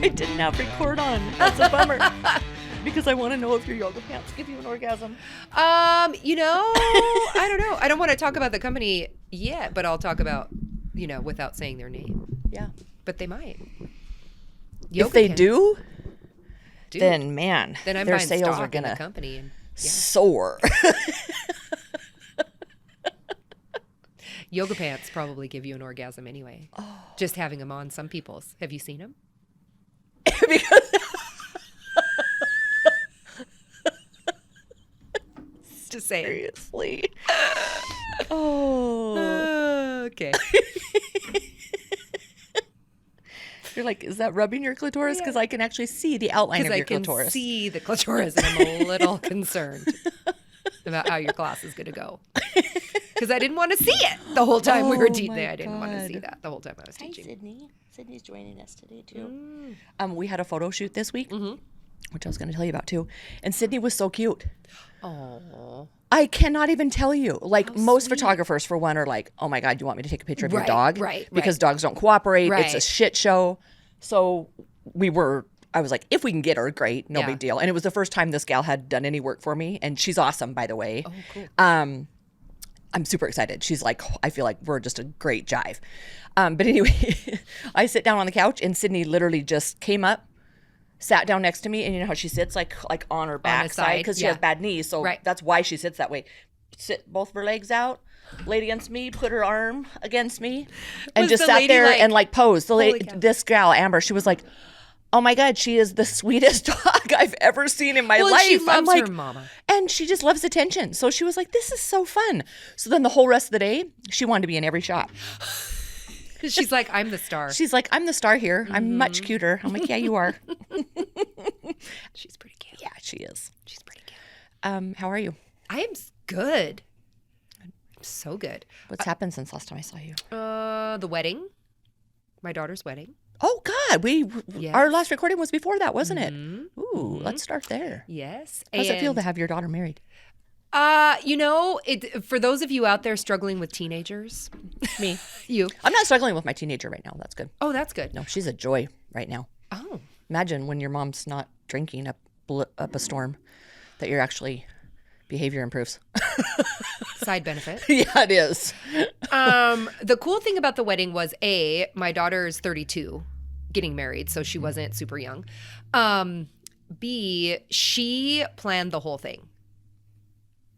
I didn't have record on. That's a bummer. Because I want to know if your yoga pants give you an orgasm. I don't know. I don't want to talk about the company yet, but I'll talk about, without saying their name. Yeah. But they might. If they do, then man, then I'm their buying sales stock are gonna in the company and soar. Yoga pants probably give you an orgasm anyway. Oh. Just having them on some people's. Have you seen them? Because just saying. Seriously. Oh. Okay. You're like, is that rubbing your clitoris? Because I can actually see the outline of your clitoris. I can see the clitoris, and I'm a little concerned about how your class is going to go. Because I didn't want to see it the whole time we were teaching. I didn't want to see that the whole time I was teaching. Hi, Sydney. Sydney's joining us today, too. We had a photo shoot this week, which I was going to tell you about, too. And Sydney was so cute. Oh. I cannot even tell you. Like, most photographers, for one, are like, oh, my God, you want me to take a picture of your dog? Right. Because dogs don't cooperate. Right. It's a shit show. So I was like, if we can get her, great. No big deal. And it was the first time this gal had done any work for me. And she's awesome, by the way. Oh, cool. I'm super excited. She's like, I feel like we're just a great jive. But anyway, I sit down on the couch and Sydney literally just came up, sat down next to me. And you know how she sits like on her backside because she has bad knees. So that's why she sits that way. Sit both of her legs out, laid against me, put her arm against me, and just sat there and posed. This gal, Amber, she was like, oh my God, she is the sweetest dog I've ever seen in my life. She loves her mama. And she just loves attention. So she was like, this is so fun. So then the whole rest of the day, she wanted to be in every shot. Because she's like, I'm the star. She's like, I'm the star here. I'm much cuter. I'm like, yeah, you are. She's pretty cute. Yeah, she is. She's pretty cute. How are you? I am good. I'm so good. What's happened since last time I saw you? The wedding. My daughter's wedding. Oh God, our last recording was before that, wasn't it? Ooh, let's start there. Yes. How's it feel to have your daughter married? For those of you out there struggling with teenagers, me, you. I'm not struggling with my teenager right now. That's good. Oh, that's good. No, she's a joy right now. Oh, imagine when your mom's not drinking up a storm, that your behavior improves. Side benefit. Yeah, it is. The cool thing about the wedding was my daughter's 32, getting married, so she wasn't super young. B, she planned the whole thing.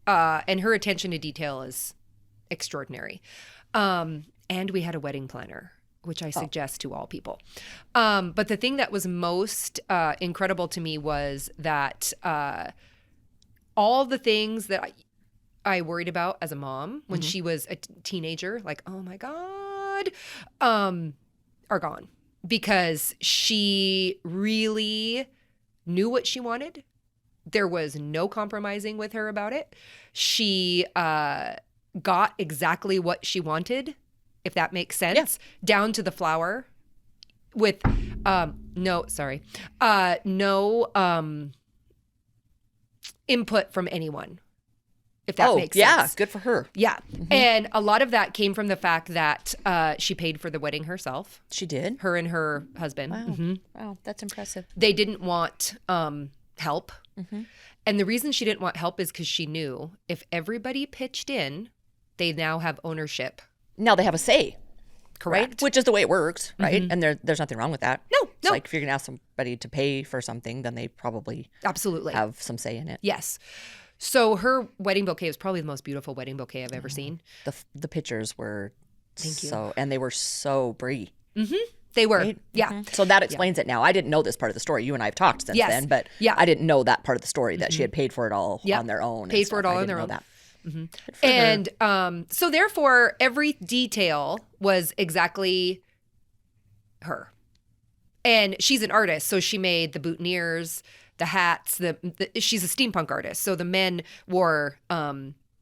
And her attention to detail is extraordinary. And we had a wedding planner, which I suggest to all people. But the thing that was most incredible to me was that all the things that I worried about as a mom when she was a teenager, like, oh my God, are gone. Because she really knew what she wanted. There was no compromising with her about it. She got exactly what she wanted, if that makes sense, down to the flower with no input from anyone, if that makes sense. Yeah, good for her. Yeah. And a lot of that came from the fact that she paid for the wedding herself. She did? Her and her husband. Wow. Wow, that's impressive. They didn't want help. And the reason she didn't want help is because she knew if everybody pitched in, they now have ownership. Now they have a say. Correct. Right? Which is the way it works, right? And there's nothing wrong with that. No. It's like if you're going to ask somebody to pay for something, then they probably absolutely have some say in it. Yes. So her wedding bouquet was probably the most beautiful wedding bouquet I've ever seen. The pictures were Thank you. And they were so brie. They were. Right? Yeah. So that explains it now. I didn't know this part of the story. You and I have talked since then, but I didn't know that part of the story, that she had paid for it all on their own. Paid for it all on their own. That. And so therefore, every detail was exactly her. And she's an artist, so she made the boutonnieres, the hats. She's a steampunk artist, so the men wore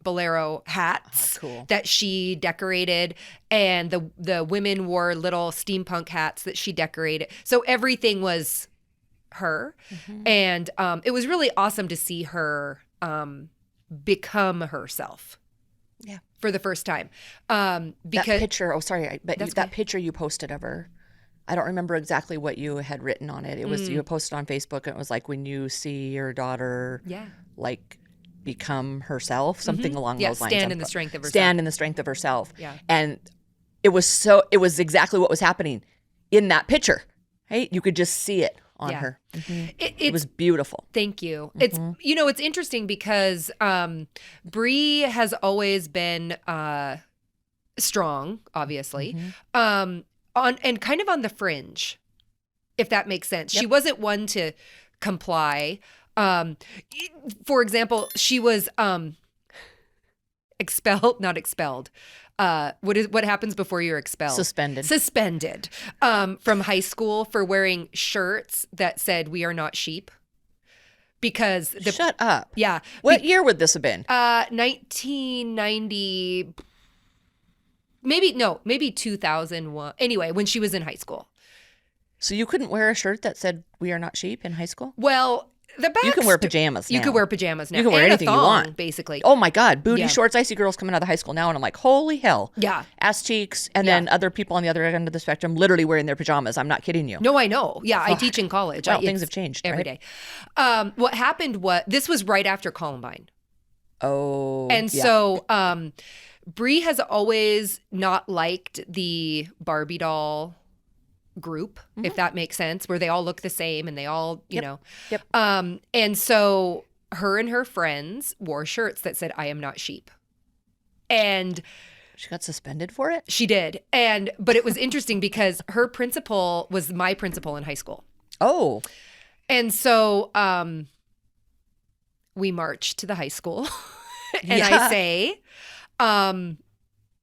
bolero hats that she decorated, and the women wore little steampunk hats that she decorated. So everything was her, and it was really awesome to see her become herself. Yeah, for the first time. Because that picture. Oh, sorry, but that okay. picture you posted of her I don't remember exactly what you had written on it. It was, you posted on Facebook, and it was like, when you see your daughter, like, become herself, something along those lines. Stand in the strength of herself. Stand in the strength of herself. Yeah. And it was exactly what was happening in that picture, right? You could just see it on her. It was beautiful. Thank you. It's, it's interesting because Bree has always been strong, obviously, and kind of on the fringe, if that makes sense. She wasn't one to comply. For example, she was not expelled. What happens before you're expelled? Suspended from high school for wearing shirts that said "We are not sheep." Because shut up. Yeah. What year would this have been? 1990. Maybe 2001. Anyway, when she was in high school. So you couldn't wear a shirt that said "We are not sheep" in high school? Well, you can wear pajamas now. You can wear pajamas now. You can wear anything you want, basically. Oh my God, booty shorts. I see girls coming out of high school now, and I'm like, holy hell. Yeah. Ass cheeks, and then other people on the other end of the spectrum literally wearing their pajamas. I'm not kidding you. No, I know. Yeah, I teach in college. Well, things have changed every day. What happened was, this was right after Columbine. Oh. And so Bree has always not liked the Barbie doll group, if that makes sense, where they all look the same and they all, you know. Yep. And so her and her friends wore shirts that said, "I am not sheep." And she got suspended for it? She did. But it was interesting because her principal was my principal in high school. Oh. And so we march to the high school and I say,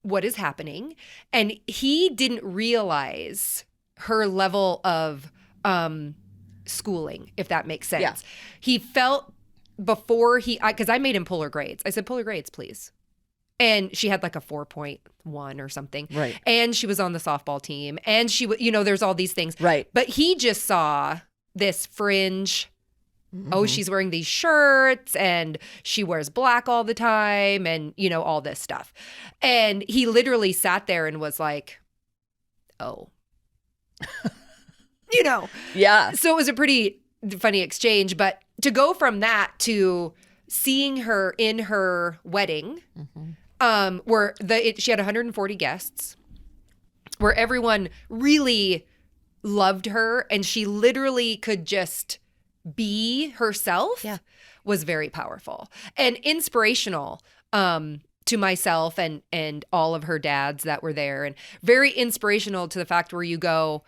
what is happening? And he didn't realize her level of schooling, if that makes sense. Yeah. He felt before because I made him pull her grades. I said, "Pull her grades, please." And she had like a 4.1 or something. Right. And she was on the softball team. And she, there's all these things. Right. But he just saw this fringe. Oh, she's wearing these shirts and she wears black all the time and, all this stuff. And he literally sat there and was like, oh. Yeah. So it was a pretty funny exchange. But to go from that to seeing her in her wedding, where she had 140 guests, where everyone really loved her and she literally could just be herself, was very powerful and inspirational to myself and all of her dads that were there, and very inspirational to the fact where you go,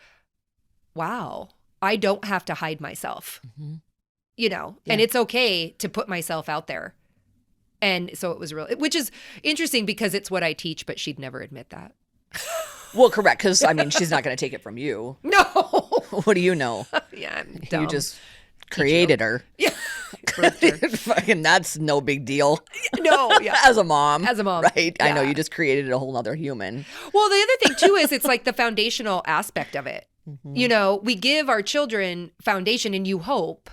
wow, I don't have to hide myself, and it's okay to put myself out there. And so it was which is interesting because it's what I teach, but she'd never admit that. Well, correct. Because she's not going to take it from you. No. What do you know? Yeah, I'm dumb. You just created her. Yeah. Fucking, that's no big deal. No, yeah. As a mom. Right? Yeah. I know, you just created a whole other human. Well, the other thing too is it's like the foundational aspect of it. We give our children foundation and you hope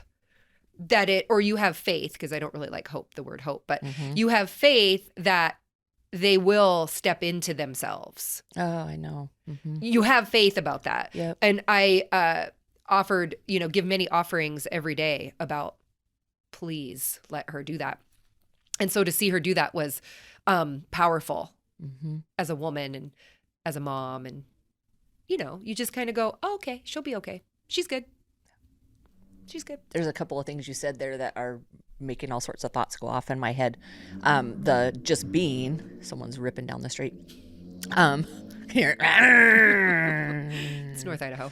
that or you have faith, because I don't really like the word hope, but you have faith that they will step into themselves. Oh, I know. You have faith about that. Yep. And I offered, give many offerings every day about, please let her do that. And so to see her do that was powerful as a woman and as a mom. And, you just kind of go, oh, okay, she'll be okay. She's good. She's good. There's a couple of things you said there that are making all sorts of thoughts go off in my head. The just being, someone's ripping down the street. Here. It's North Idaho.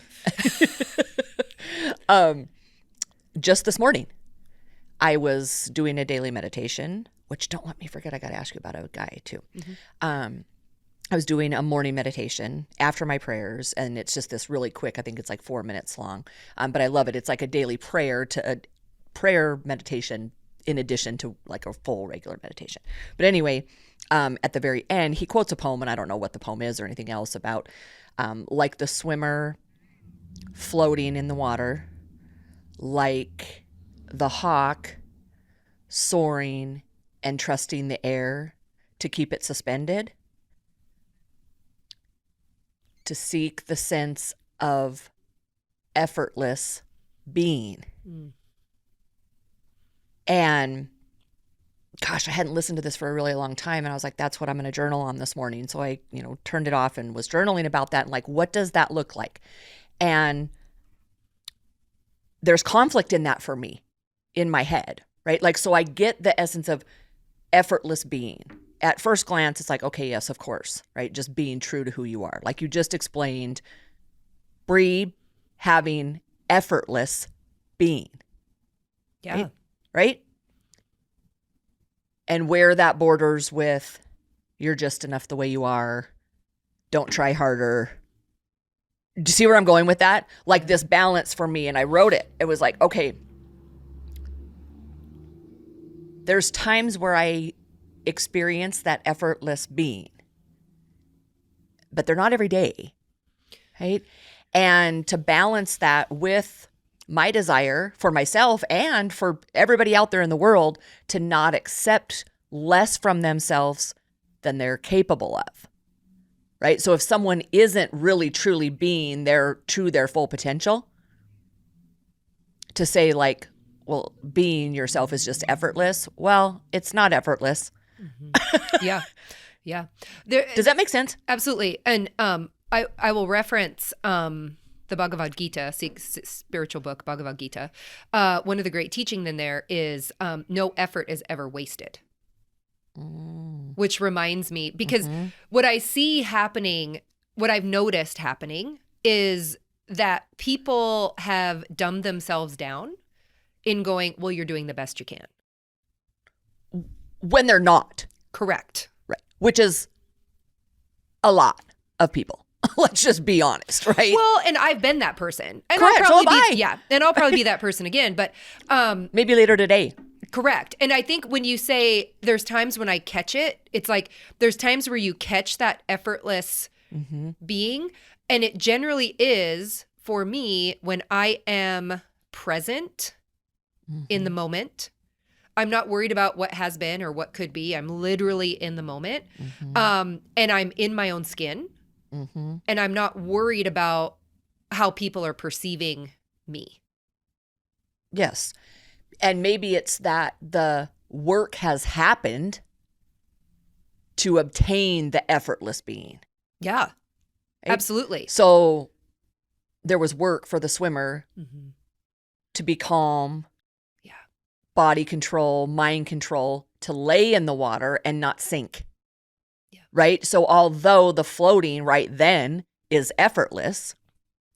Just this morning, I was doing a daily meditation, which don't let me forget, I got to ask you about a guy too. I was doing a morning meditation after my prayers, and it's just this really quick, I think it's like 4 minutes long, but I love it. It's like a daily prayer meditation in addition to like a full regular meditation. But anyway, at the very end, he quotes a poem, and I don't know what the poem is or anything else, about like the swimmer floating in the water, like the hawk soaring and trusting the air to keep it suspended, to seek the sense of effortless being. And gosh, I hadn't listened to this for a really long time. And I was like, that's what I'm going to journal on this morning. So I, turned it off and was journaling about that. And like, what does that look like? And there's conflict in that for me in my head, right? Like, so I get the essence of effortless being. At first glance, it's like, okay, yes, of course, right? Just being true to who you are. Like you just explained, Bree having effortless being. Yeah. Right? And where that borders with, you're just enough the way you are. Don't try harder. Do you see where I'm going with that? Like this balance for me. And I wrote it. It was like, okay, there's times where I experience that effortless being, but they're not every day, right? And to balance that with my desire for myself and for everybody out there in the world to not accept less from themselves than they're capable of, right? So if someone isn't really truly being their full potential, to say like, well, being yourself is just effortless. Well, it's not effortless. Yeah. Does that make sense? Absolutely. And I will reference the Bhagavad Gita, spiritual book, Bhagavad Gita. One of the great teaching in there is no effort is ever wasted. Which reminds me, because what I see happening, what I've noticed happening is that people have dumbed themselves down in going, well, you're doing the best you can. When they're not. Correct. Right. Which is a lot of people. Let's just be honest, right? Well, and I've been that person. And Correct. I'll probably So have I. Yeah. And I'll probably be that person again. But maybe later today. correct. And I think when you say there's times when I catch it, it's like there's times where you catch that effortless being. And it generally is, for me, when I am present in the moment. I'm not worried about what has been or what could be. I'm literally in the moment. And I'm in my own skin. And I'm not worried about how people are perceiving me. Yes. And maybe it's that the work has happened to obtain the effortless being. Yeah, Right? absolutely. So there was work for the swimmer to be calm, body control, mind control, to lay in the water and not sink. Yeah. Right? So although the floating right then is effortless,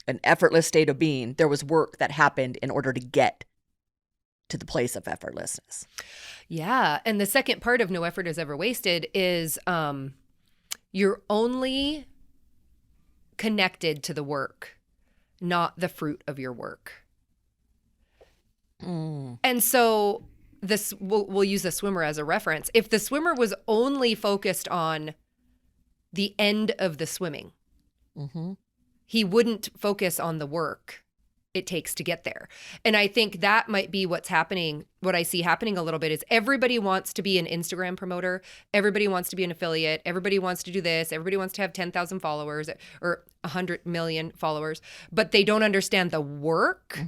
an effortless state of being, there was work that happened in order to get to the place of effortlessness. Yeah. And the second part of no effort is ever wasted is you're only connected to the work, not the fruit of your work. And so this we'll use the swimmer as a reference. If the swimmer was only focused on the end of the swimming, he wouldn't focus on the work it takes to get there. And I think that might be what's happening. What I see happening a little bit is everybody wants to be an Instagram promoter. Everybody wants to be an affiliate. Everybody wants to do this. Everybody wants to have 10,000 followers or 100 million followers, but they don't understand the work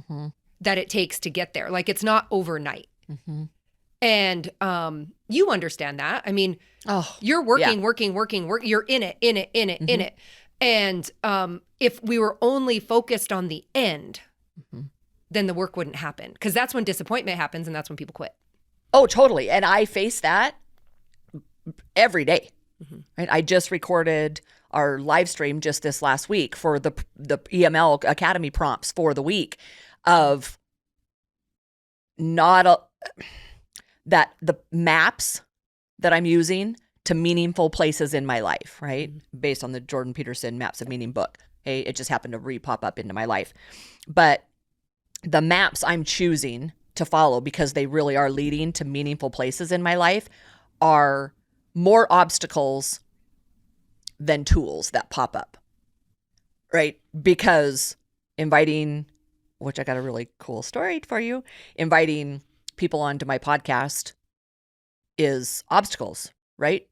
that it takes to get there. Like it's not overnight. And you understand that. I mean, you're working. You're in it. And if we were only focused on the end, then the work wouldn't happen. Because that's when disappointment happens and that's when people quit. Oh, totally. And I face that every day. Right? I just recorded our live stream just this last week for the EML Academy prompts for the week of that the maps that I'm using to meaningful places in my life, right? Based on the Jordan Peterson Maps of Meaning book. Hey, it just happened to re-pop up into my life. But the maps I'm choosing to follow, because they really are leading to meaningful places in my life, are more obstacles than tools that pop up, right? Because inviting, which I got a really cool story for you, inviting people onto my podcast is obstacles, right?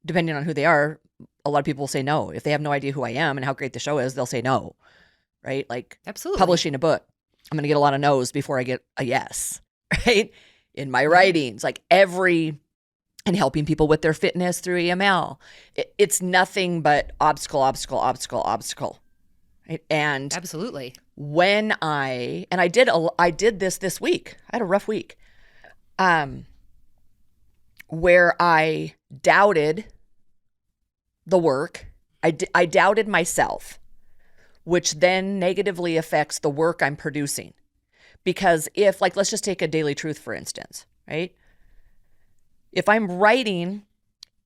Depending on who they are, a lot of people will say no. If they have no idea who I am and how great the show is, they'll say no. right? Like Absolutely. publishing a book. I'm going to get a lot of no's before I get a yes, right? In my writings, like and helping people with their fitness through EML. It's nothing but obstacle, obstacle, obstacle, obstacle. Right? And Absolutely. when I did this week. I had a rough week. Where I doubted the work. I doubted myself, which then negatively affects the work I'm producing. Because if, like, let's just take a daily truth, for instance, right? If I'm writing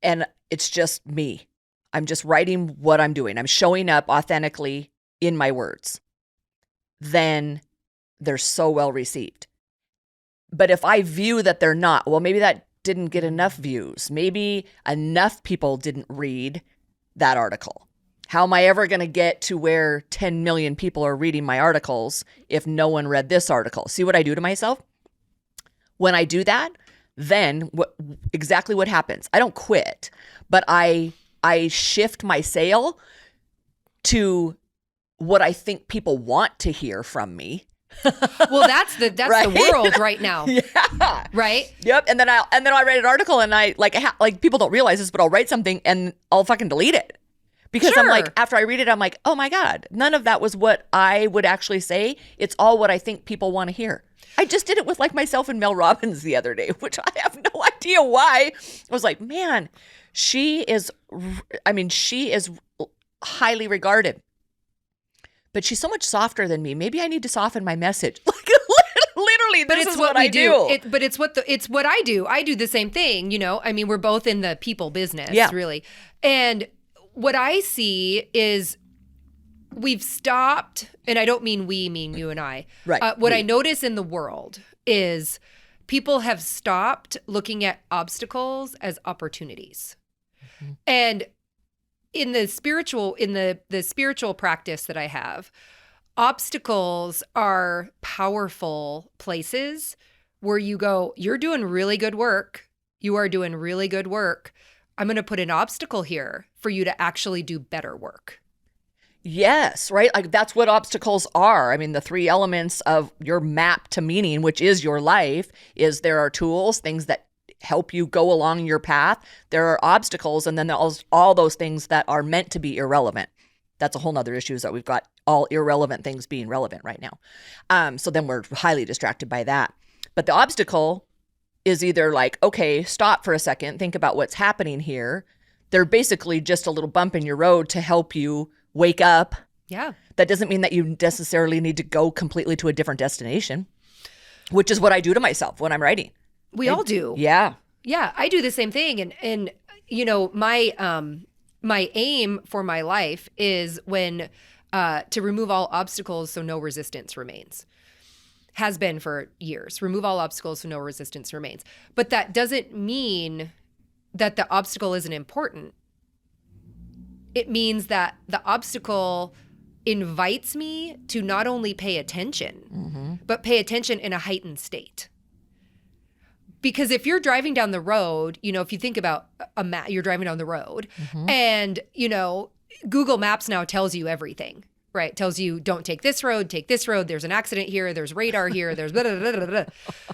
and it's just me, I'm just writing what I'm doing, I'm showing up authentically in my words, then they're so well received. But if I view that they're not, well, maybe that didn't get enough views. Maybe enough people didn't read that article. How am I ever going to get to where 10 million people are reading my articles if no one read this article? See what I do to myself? When I do that, then exactly what happens? I don't quit, but I shift my sail to what I think people want to hear from me. Well, that's Right? the world right now. Yeah. Right? Yep. And then I write an article and I like people don't realize this, but I'll write something and I'll fucking delete it. Because I'm like, Sure. after I read it, I'm like, oh my God, none of that was what I would actually say. It's all what I think people want to hear. I just did it with like myself and Mel Robbins the other day, which I have no idea why. I was like, man, she is highly regarded, but she's so much softer than me. Maybe I need to soften my message. Like literally, But this it's is what I we do. It's what I do. I do the same thing, I mean, we're both in the people business, Yeah. really. And what I see is we've stopped, and I don't mean we, mean you and I. Right. What I notice in the world is people have stopped looking at obstacles as opportunities. Mm-hmm. And in the spiritual practice that I have, obstacles are powerful places where you go, you're doing really good work. You are doing really good work. I'm going to put an obstacle here for you to actually do better work. Yes, right? Like that's what obstacles are. I mean, the three elements of your map to meaning, which is your life, is there are tools, things that help you go along your path. There are obstacles, and then there's all those things that are meant to be irrelevant. That's a whole nother issue, is that we've got all irrelevant things being relevant right now. So then we're highly distracted by that. But the obstacle is either like, okay, stop for a second, think about what's happening here. They're basically just a little bump in your road to help you wake up. Yeah. That doesn't mean that you necessarily need to go completely to a different destination, which is what I do to myself when I'm writing. We all do. Yeah. Yeah, I do the same thing. And my aim for my life is to remove all obstacles so no resistance remains. Has been for years. Remove all obstacles so no resistance remains. But that doesn't mean that the obstacle isn't important. It means that the obstacle invites me to not only pay attention, but pay attention in a heightened state. Because if you're driving down the road, if you think about a map, you're driving down the road and, Google Maps now tells you everything, right? Tells you don't take this road, there's an accident here, there's radar here, there's blah, blah, blah, blah, blah,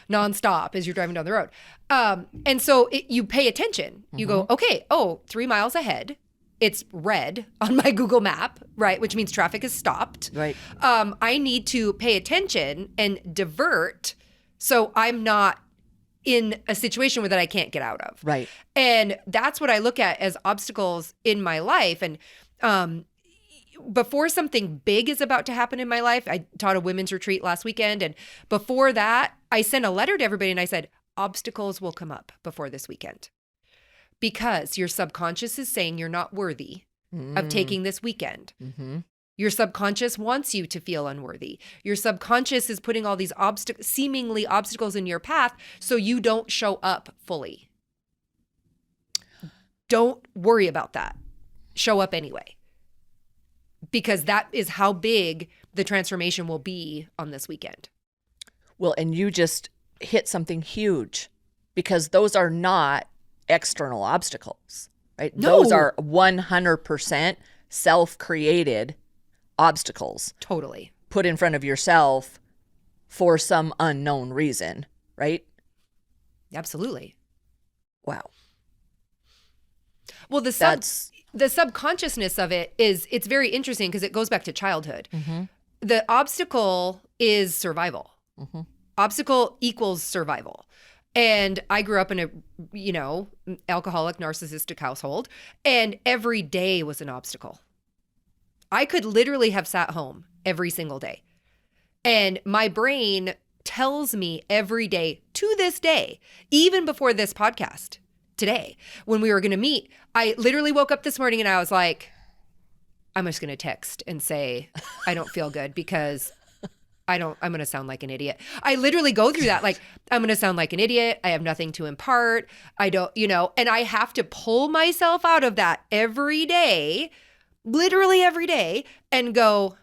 nonstop as you're driving down the road. And so you pay attention. You go, okay, 3 miles ahead, it's red on my Google map, right? Which means traffic is stopped. Right. I need to pay attention and divert so I'm not in a situation that I can't get out of. Right. And that's what I look at as obstacles in my life. And before something big is about to happen in my life, I taught a women's retreat last weekend. And before that, I sent a letter to everybody and I said, obstacles will come up before this weekend. Because your subconscious is saying you're not worthy of taking this weekend. Mm-hmm. Your subconscious wants you to feel unworthy. Your subconscious is putting all these seemingly obstacles in your path so you don't show up fully. Don't worry about that. Show up anyway. Because that is how big the transformation will be on this weekend. Well, and you just hit something huge, because those are not external obstacles, right? No. Those are 100% self-created obstacles Totally. put in front of yourself for some unknown reason, right? Absolutely. Wow. Well, the subconsciousness of it it's very interesting because it goes back to childhood. Mm-hmm. The obstacle is survival. Mm-hmm. Obstacle equals survival. And I grew up in a, alcoholic, narcissistic household, and every day was an obstacle. I could literally have sat home every single day. And my brain tells me every day, to this day, even before this podcast today, when we were going to meet, I literally woke up this morning and I was like, I'm just going to text and say, I don't feel good because I'm going to sound like an idiot. I literally go through that. Like, I'm going to sound like an idiot. I have nothing to impart. I don't, and I have to pull myself out of that every day, literally every day, and go,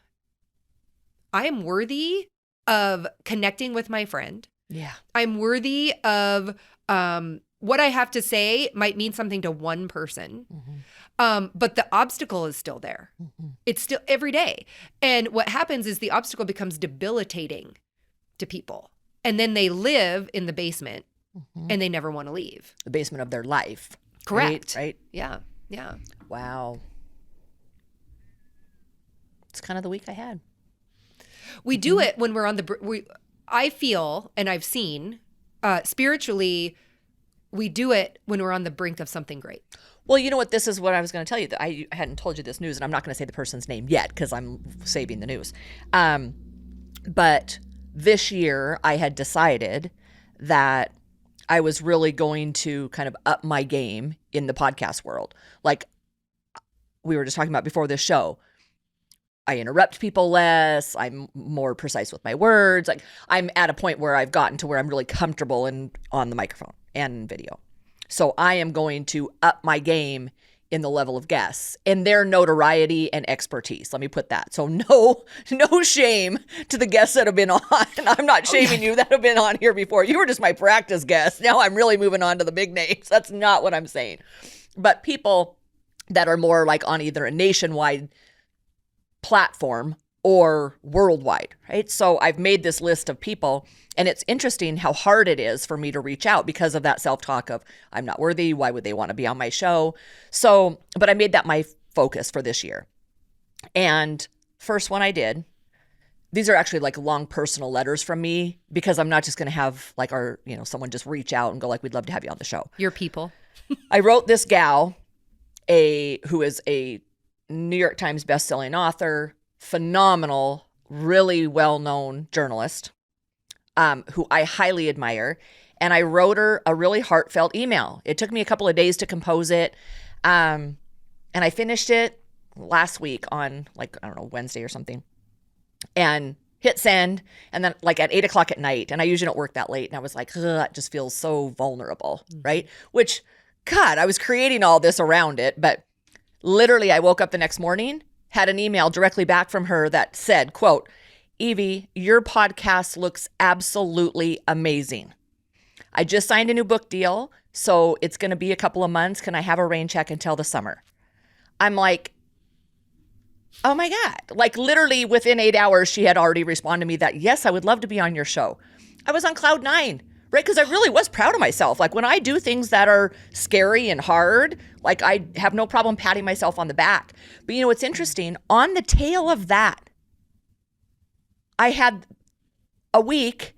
I am worthy of connecting with my friend. Yeah. I'm worthy of what I have to say might mean something to one person. Mm-hmm. But the obstacle is still there. Mm-hmm. It's still every day. And what happens is the obstacle becomes debilitating to people. And then they live in the basement and they never want to leave. The basement of their life. Correct. Right? Yeah. Yeah. Wow. It's kind of the week I had. We do it when we're on I feel, and I've seen, spiritually, we do it when we're on the brink of something great. Well, you know what? This is what I was going to tell you. That I hadn't told you this news, and I'm not going to say the person's name yet because I'm saving the news. But this year, I had decided that I was really going to kind of up my game in the podcast world. Like we were just talking about before this show. I interrupt people less. I'm more precise with my words. Like I'm at a point where I've gotten to where I'm really comfortable on the microphone and video. So I am going to up my game in the level of guests and their notoriety and expertise. Let me put that. So no shame to the guests that have been on. I'm not shaming you that have been on here before. You were just my practice guests. Now I'm really moving on to the big names. That's not what I'm saying. But people that are more like on either a nationwide platform or worldwide, right? So I've made this list of people, and it's interesting how hard it is for me to reach out because of that self-talk of I'm not worthy. Why would they want to be on my show? So, but I made that my focus for this year. And first one I did, these are actually like long personal letters from me because I'm not just going to have like someone just reach out and go like, we'd love to have you on the show. Your people. I wrote this gal, who is a New York Times bestselling author, phenomenal, really well-known journalist, who I highly admire. And I wrote her a really heartfelt email. It took me a couple of days to compose it. And I finished it last week on Wednesday or something, and hit send. And then like at 8:00 at night, and I usually don't work that late. And I was like, it just feels so vulnerable, right? Which, God, I was creating all this around it, but literally, I woke up the next morning, had an email directly back from her that said, quote, Evie, your podcast looks absolutely amazing. I just signed a new book deal, so it's going to be a couple of months. Can I have a rain check until the summer? I'm like, oh my God. Like literally within 8 hours, she had already responded to me that, yes, I would love to be on your show. I was on cloud 9. Right? Because I really was proud of myself. Like when I do things that are scary and hard, like I have no problem patting myself on the back. But what's interesting? On the tail of that, I had a week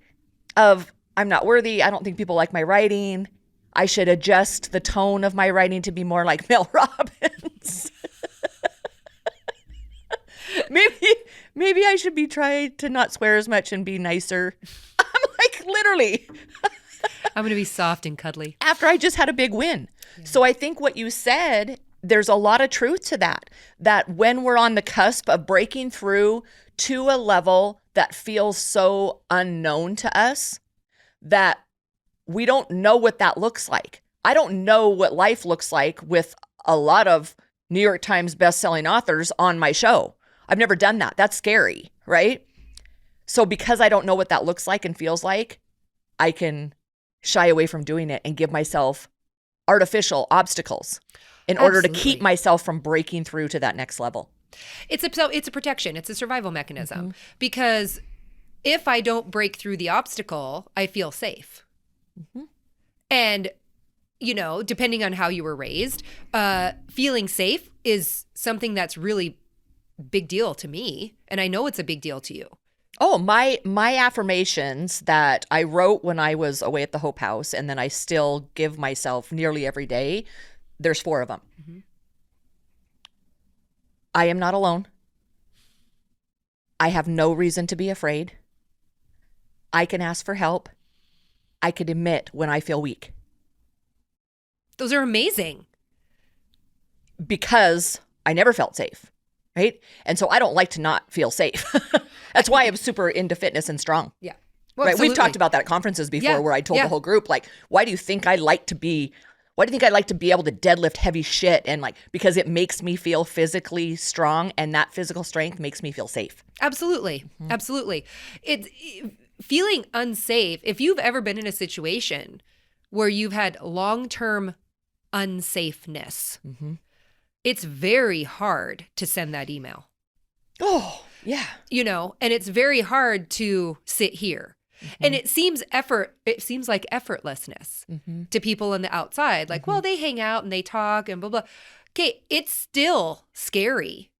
of I'm not worthy. I don't think people like my writing. I should adjust the tone of my writing to be more like Mel Robbins. Maybe I should be trying to not swear as much and be nicer. Literally. I'm going to be soft and cuddly. After I just had a big win. Yeah. So I think what you said, there's a lot of truth to that when we're on the cusp of breaking through to a level that feels so unknown to us, that we don't know what that looks like. I don't know what life looks like with a lot of New York Times bestselling authors on my show. I've never done that. That's scary, right? So because I don't know what that looks like and feels like, I can shy away from doing it and give myself artificial obstacles in order to keep myself from breaking through to that next level. It's a protection. It's a survival mechanism because if I don't break through the obstacle, I feel safe. And, depending on how you were raised, feeling safe is something that's really big deal to me. And I know it's a big deal to you. Oh, my affirmations that I wrote when I was away at the Hope House, and then I still give myself nearly every day. There's 4 of them. I am not alone. I have no reason to be afraid. I can ask for help. I can admit when I feel weak. Those are amazing. Because I never felt safe, right? And so I don't like to not feel safe. That's why I'm super into fitness and strong. Yeah. Well, right. We've talked about that at conferences before where I told the whole group, like, why do you think I like to be able to deadlift heavy shit? And like, because it makes me feel physically strong, and that physical strength makes me feel safe. Absolutely. Absolutely. It's feeling unsafe. If you've ever been in a situation where you've had long-term unsafeness, it's very hard to send that email. Oh, yeah. And it's very hard to sit here. And it seems like effortlessness to people on the outside. Like, well, they hang out and they talk and blah, blah. Okay, it's still scary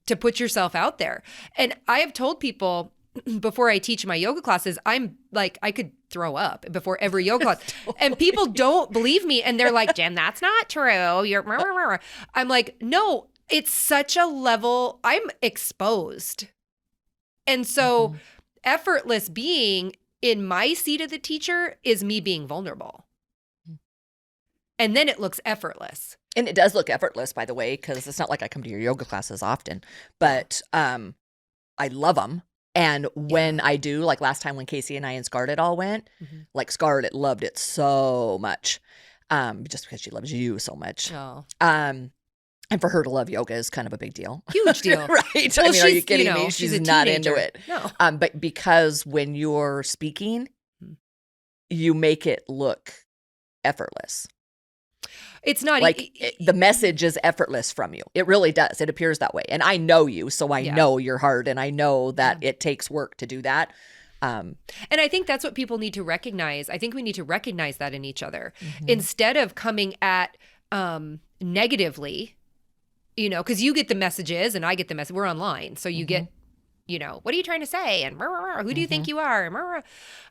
to put yourself out there. And I have told people before I teach my yoga classes, I'm like, I could throw up before every yoga class. And people don't believe me. And they're like, Jen, that's not true. I'm like, no, it's such a level. I'm exposed. And so effortless being in my seat of the teacher is me being vulnerable. And then it looks effortless. And it does look effortless, by the way, because it's not like I come to your yoga classes often, but I love them. And when I do, like last time when Casey and I and Scarlett all went, like Scarlett loved it so much, just because she loves you so much. Oh. And for her to love yoga is kind of a big deal. Huge deal. Right. Well, I mean, are you kidding me? She's not into it. No. But because when you're speaking, you make it look effortless. It's not like the message is effortless from you. It really does. It appears that way. And I know you, so I know your heart, and I know that it takes work to do that. And I think that's what people need to recognize. I think we need to recognize that in each other instead of coming at negatively, because you get the messages and I get the message. We're online. So you get, what are you trying to say? And who do you think you are?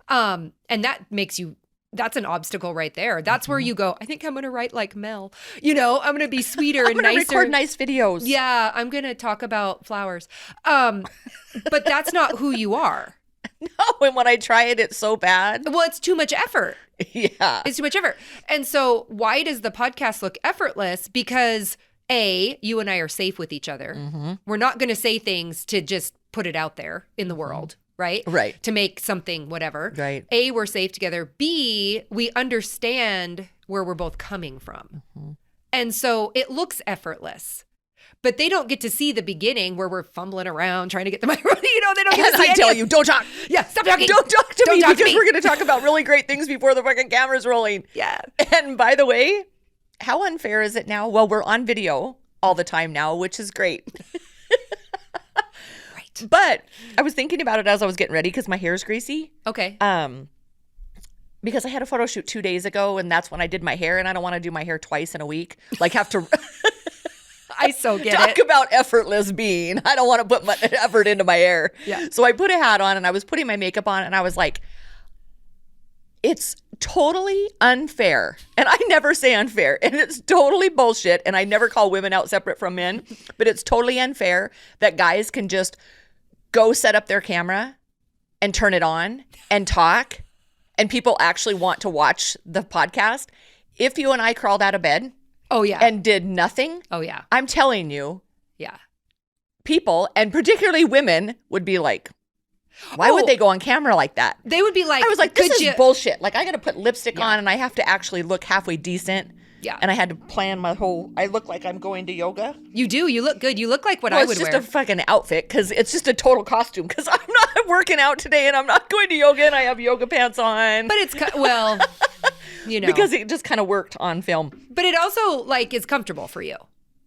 And that makes you, that's an obstacle right there. That's where you go, I think I'm going to write like Mel. I'm going to be sweeter and nicer. I'm going to record nice videos. Yeah, I'm going to talk about flowers. But that's not who you are. No, and when I try it, it's so bad. Well, it's too much effort. Yeah. It's too much effort. And so why does the podcast look effortless? Because A, you and I are safe with each other. We're not going to say things to just put it out there in the world. Right? Right. To make something, whatever. Right. A, we're safe together. B, we understand where we're both coming from. And so it looks effortless. But they don't get to see the beginning where we're fumbling around trying to get the microphone. They don't get to see I tell you, don't talk. Yeah, stop talking. Don't talk to Don't me talk to because me. we're going to talk about really great things before the fucking camera's rolling. Yeah. And by the way, how unfair is it now? Well, we're on video all the time now, which is great. But I was thinking about it as I was getting ready because my hair is greasy. Okay. Because I had a photo shoot 2 days ago, and that's when I did my hair, and I don't want to do my hair twice in a week. Like have to I so get talk about effortless being. I don't want to put my effort into my hair. Yeah. So I put a hat on and I was putting my makeup on and I was like, it's totally unfair. And I never say unfair. And it's totally bullshit. And I never call women out separate from men. But it's totally unfair that guys can just go set up their camera and turn it on and talk. And people actually want to watch the podcast. If you and I crawled out of bed and did nothing, I'm telling you, people, and particularly women, would be like, why would they go on camera like that? They would be like, I was like, this is bullshit. Like, I got to put lipstick on and I have to actually look halfway decent. Yeah. And I had to plan my whole, I look like I'm going to yoga. You do. You look good. You look like what I would wear. It's just a fucking outfit because it's just a total costume because I'm not working out today and I'm not going to yoga and I have yoga pants on. But it's, well, Because it just kind of worked on film. But it also, like, is comfortable for you.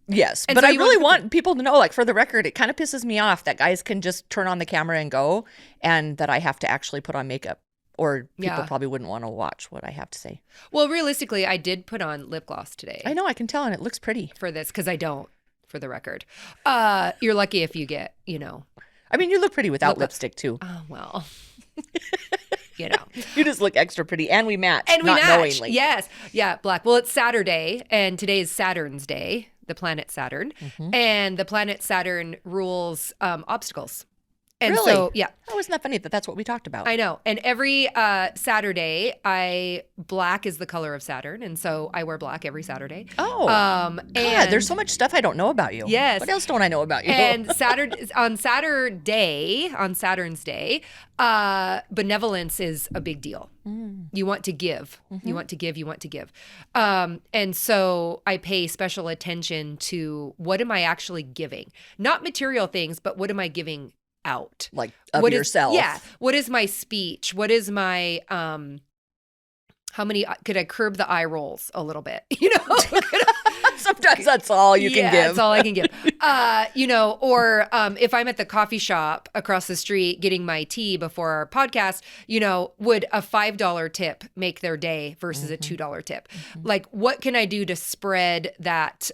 Yes, And but so I you really want- want people to know, like, for the record, it kind of pisses me off that guys can just turn on the camera and go, and that I have to actually put on makeup, or people Yeah. probably wouldn't want to watch what I have to say. Well, realistically, I did put on lip gloss today I know, I can tell, and it looks pretty. for this because I don't, for the record. You're lucky if you get, I mean, you look pretty without Lip gloss. lipstick, too. oh, well, You just look extra pretty, and we match, And we not match. knowingly. Yes. Yeah, black. Well, it's Saturday, and today is Saturn's day, the planet Saturn. Mm-hmm. And the planet Saturn rules obstacles. And Really? so, yeah, Oh, isn't that funny that that's what we talked about? I know. And every Saturday, black is the color of Saturn. And so I wear black every Saturday. Oh, God, God, there's so much stuff I don't know about you. Yes. What else don't I know about you? And on Saturn's day, benevolence is a big deal. You want to give. You want to give. You want to give. And so I pay special attention to what am I actually giving? Not material things, but what am I giving out? Like, of What is- yourself. yeah. What is my speech? What is my how many could I curb the eye rolls a little bit? Sometimes that's all you can give. That's all I can give. Or if I'm at the coffee shop across the street getting my tea before our podcast, would a $5 tip make their day versus a $2 tip? Like, what can I do to spread that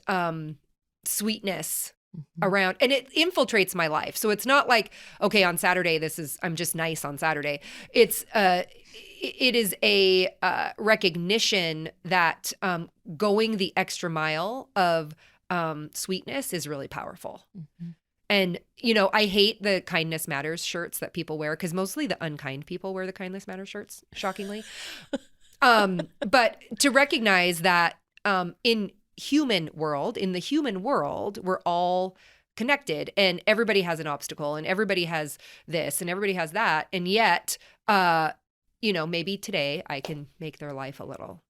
sweetness around? And it infiltrates my life. So it's not like, okay, on Saturday, I'm just nice on Saturday. It is a recognition that going the extra mile of sweetness is really powerful. And, I hate the Kindness Matters shirts that people wear because mostly the unkind people wear the Kindness Matters shirts, shockingly. But to recognize that in the human world, we're all connected and everybody has an obstacle and everybody has this and everybody has that. And yet, maybe today I can make their life a little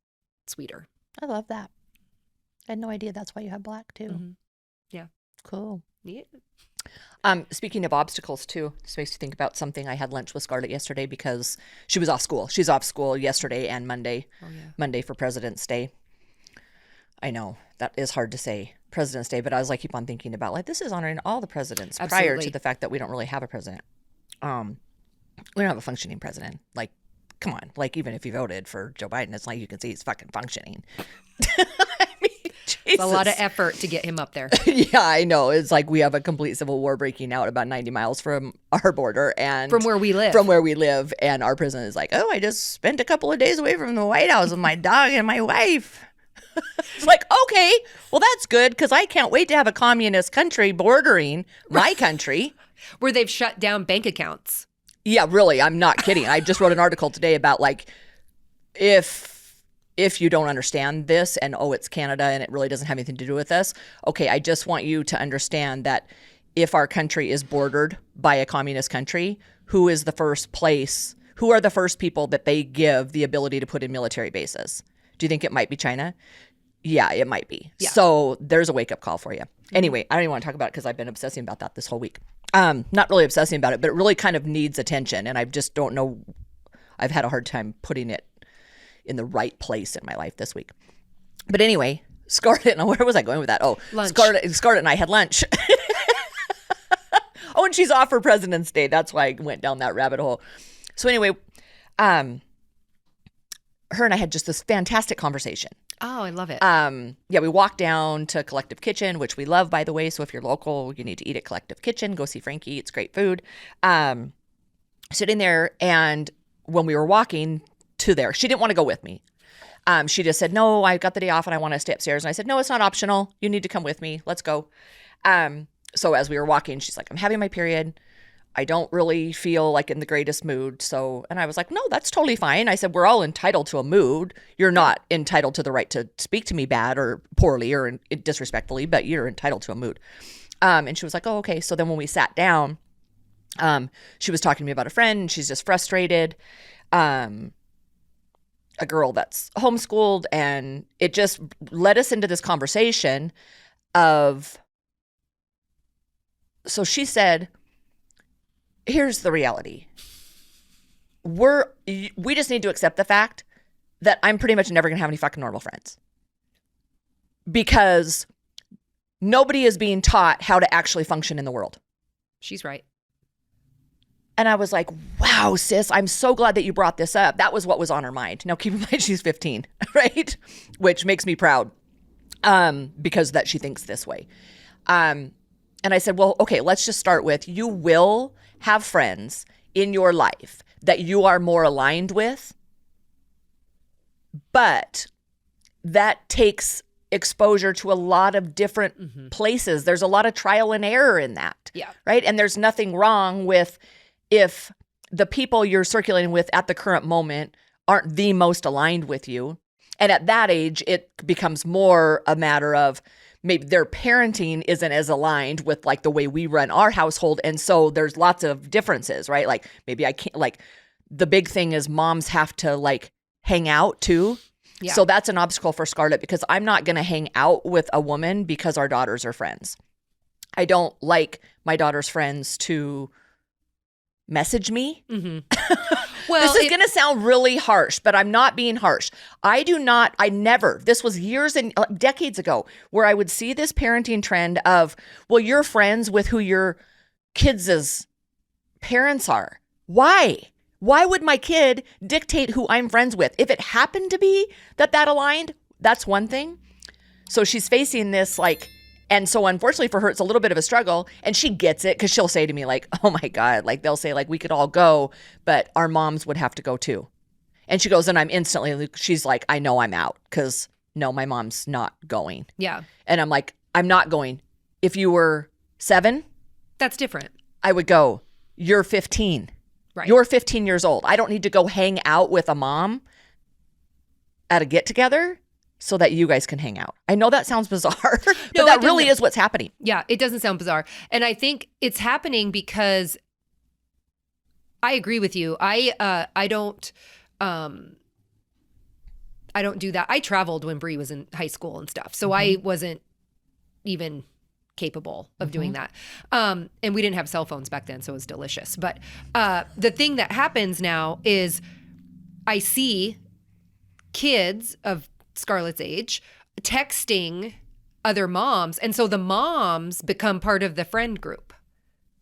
sweeter. I love that. I had no idea that's why you have black, too. Mm-hmm. Yeah. Cool. Yeah. Speaking of obstacles, too, this makes me think about something. I had lunch with Scarlett yesterday because she was off school. She's off school yesterday and Monday. Oh, yeah. Monday for President's Day. I know that is hard to say, President's Day, but I was like, keep on thinking about, like, this is honoring all the presidents prior Absolutely. to the fact that we don't really have a president. We don't have a functioning president. Like, come on. Like, even if you voted for Joe Biden, it's like you can see he's fucking functioning. I mean, Jesus. It's a lot of effort to get him up there. Yeah, I know. It's like we have a complete civil war breaking out about 90 miles from our border and From where we live. From where we live. And our president is like, oh, I just spent a couple of days away from the White House with my dog and my wife. It's like, okay, well, that's good because I can't wait to have a communist country bordering my country. Where they've shut down bank accounts. Yeah, really. I'm not kidding. I just wrote an article today about, like, if you don't understand this and, oh, it's Canada and it really doesn't have anything to do with us. Okay, I just want you to understand that if our country is bordered by a communist country, who are the first people that they give the ability to put in military bases? Do you think it might be China? Yeah, it might be. Yeah. So there's a wake-up call for you. Anyway, I don't even want to talk about it because I've been obsessing about that this whole week. Not really obsessing about it, but it really kind of needs attention. And I just don't know. I've had a hard time putting it in the right place in my life this week. But anyway, Scarlett, where was I going with that? Oh, Lunch. Scarlett and I had lunch. Oh, and she's off for President's Day. That's why I went down that rabbit hole. So anyway, her and I had just this fantastic conversation. Oh, I love it. Yeah, we walked down to Collective Kitchen, which we love, by the way. So if you're local, you need to eat at Collective Kitchen. Go see Frankie. It's great food. Sitting there, and when we were walking to there, she didn't want to go with me. She just said, no, I got the day off and I want to stay upstairs. And I said, no, it's not optional. You need to come with me. Let's go. So as we were walking, she's like, I'm having my period. I don't really feel like in the greatest mood. And I was like, no, that's totally fine. I said, we're all entitled to a mood. You're not entitled to the right to speak to me bad or poorly or disrespectfully, but you're entitled to a mood. And she was like, oh, okay. So then when we sat down, she was talking to me about a friend and she's just frustrated. A girl that's homeschooled, and it just led us into this conversation of, so she said, here's the reality. We just need to accept the fact that I'm pretty much never going to have any fucking normal friends. Because nobody is being taught how to actually function in the world. She's right. And I was like, wow, sis, I'm so glad that you brought this up. That was what was on her mind. Now, keep in mind, she's 15, right? Which makes me proud because that she thinks this way. And I said, well, okay, let's just start with, you will have friends in your life that you are more aligned with, but that takes exposure to a lot of different places. There's a lot of trial and error in that, right? And there's nothing wrong with if the people you're circulating with at the current moment aren't the most aligned with you. And at that age, it becomes more a matter of maybe their parenting isn't as aligned with like the way we run our household. And so there's lots of differences, right? Like maybe I can't, like the big thing is moms have to like hang out too. Yeah. So that's an obstacle for Scarlett because I'm not going to hang out with a woman because our daughters are friends. I don't like my daughter's friends to message me. Well, this is going to sound really harsh, but I'm not being harsh. This was years and decades ago where I would see this parenting trend of, well, you're friends with who your kids' parents are. Why? Why would my kid dictate who I'm friends with? If it happened to be that aligned, that's one thing. So she's facing this like, and so unfortunately for her, it's a little bit of a struggle and she gets it because she'll say to me like, oh my God, like they'll say like, we could all go, but our moms would have to go too. And she goes, and I'm instantly, she's like, I know I'm out because no, my mom's not going. Yeah. And I'm like, I'm not going. If you were 7, that's different. I would go, you're 15. Right. You're 15 years old. I don't need to go hang out with a mom at a get together so that you guys can hang out. I know that sounds bizarre, but that really is what's happening. Yeah, it doesn't sound bizarre. And I think it's happening because I agree with you. I don't do that. I traveled when Bree was in high school and stuff. So I wasn't even capable of doing that. And we didn't have cell phones back then, so it was delicious. But the thing that happens now is I see kids of Scarlett's age texting other moms. And so the moms become part of the friend group.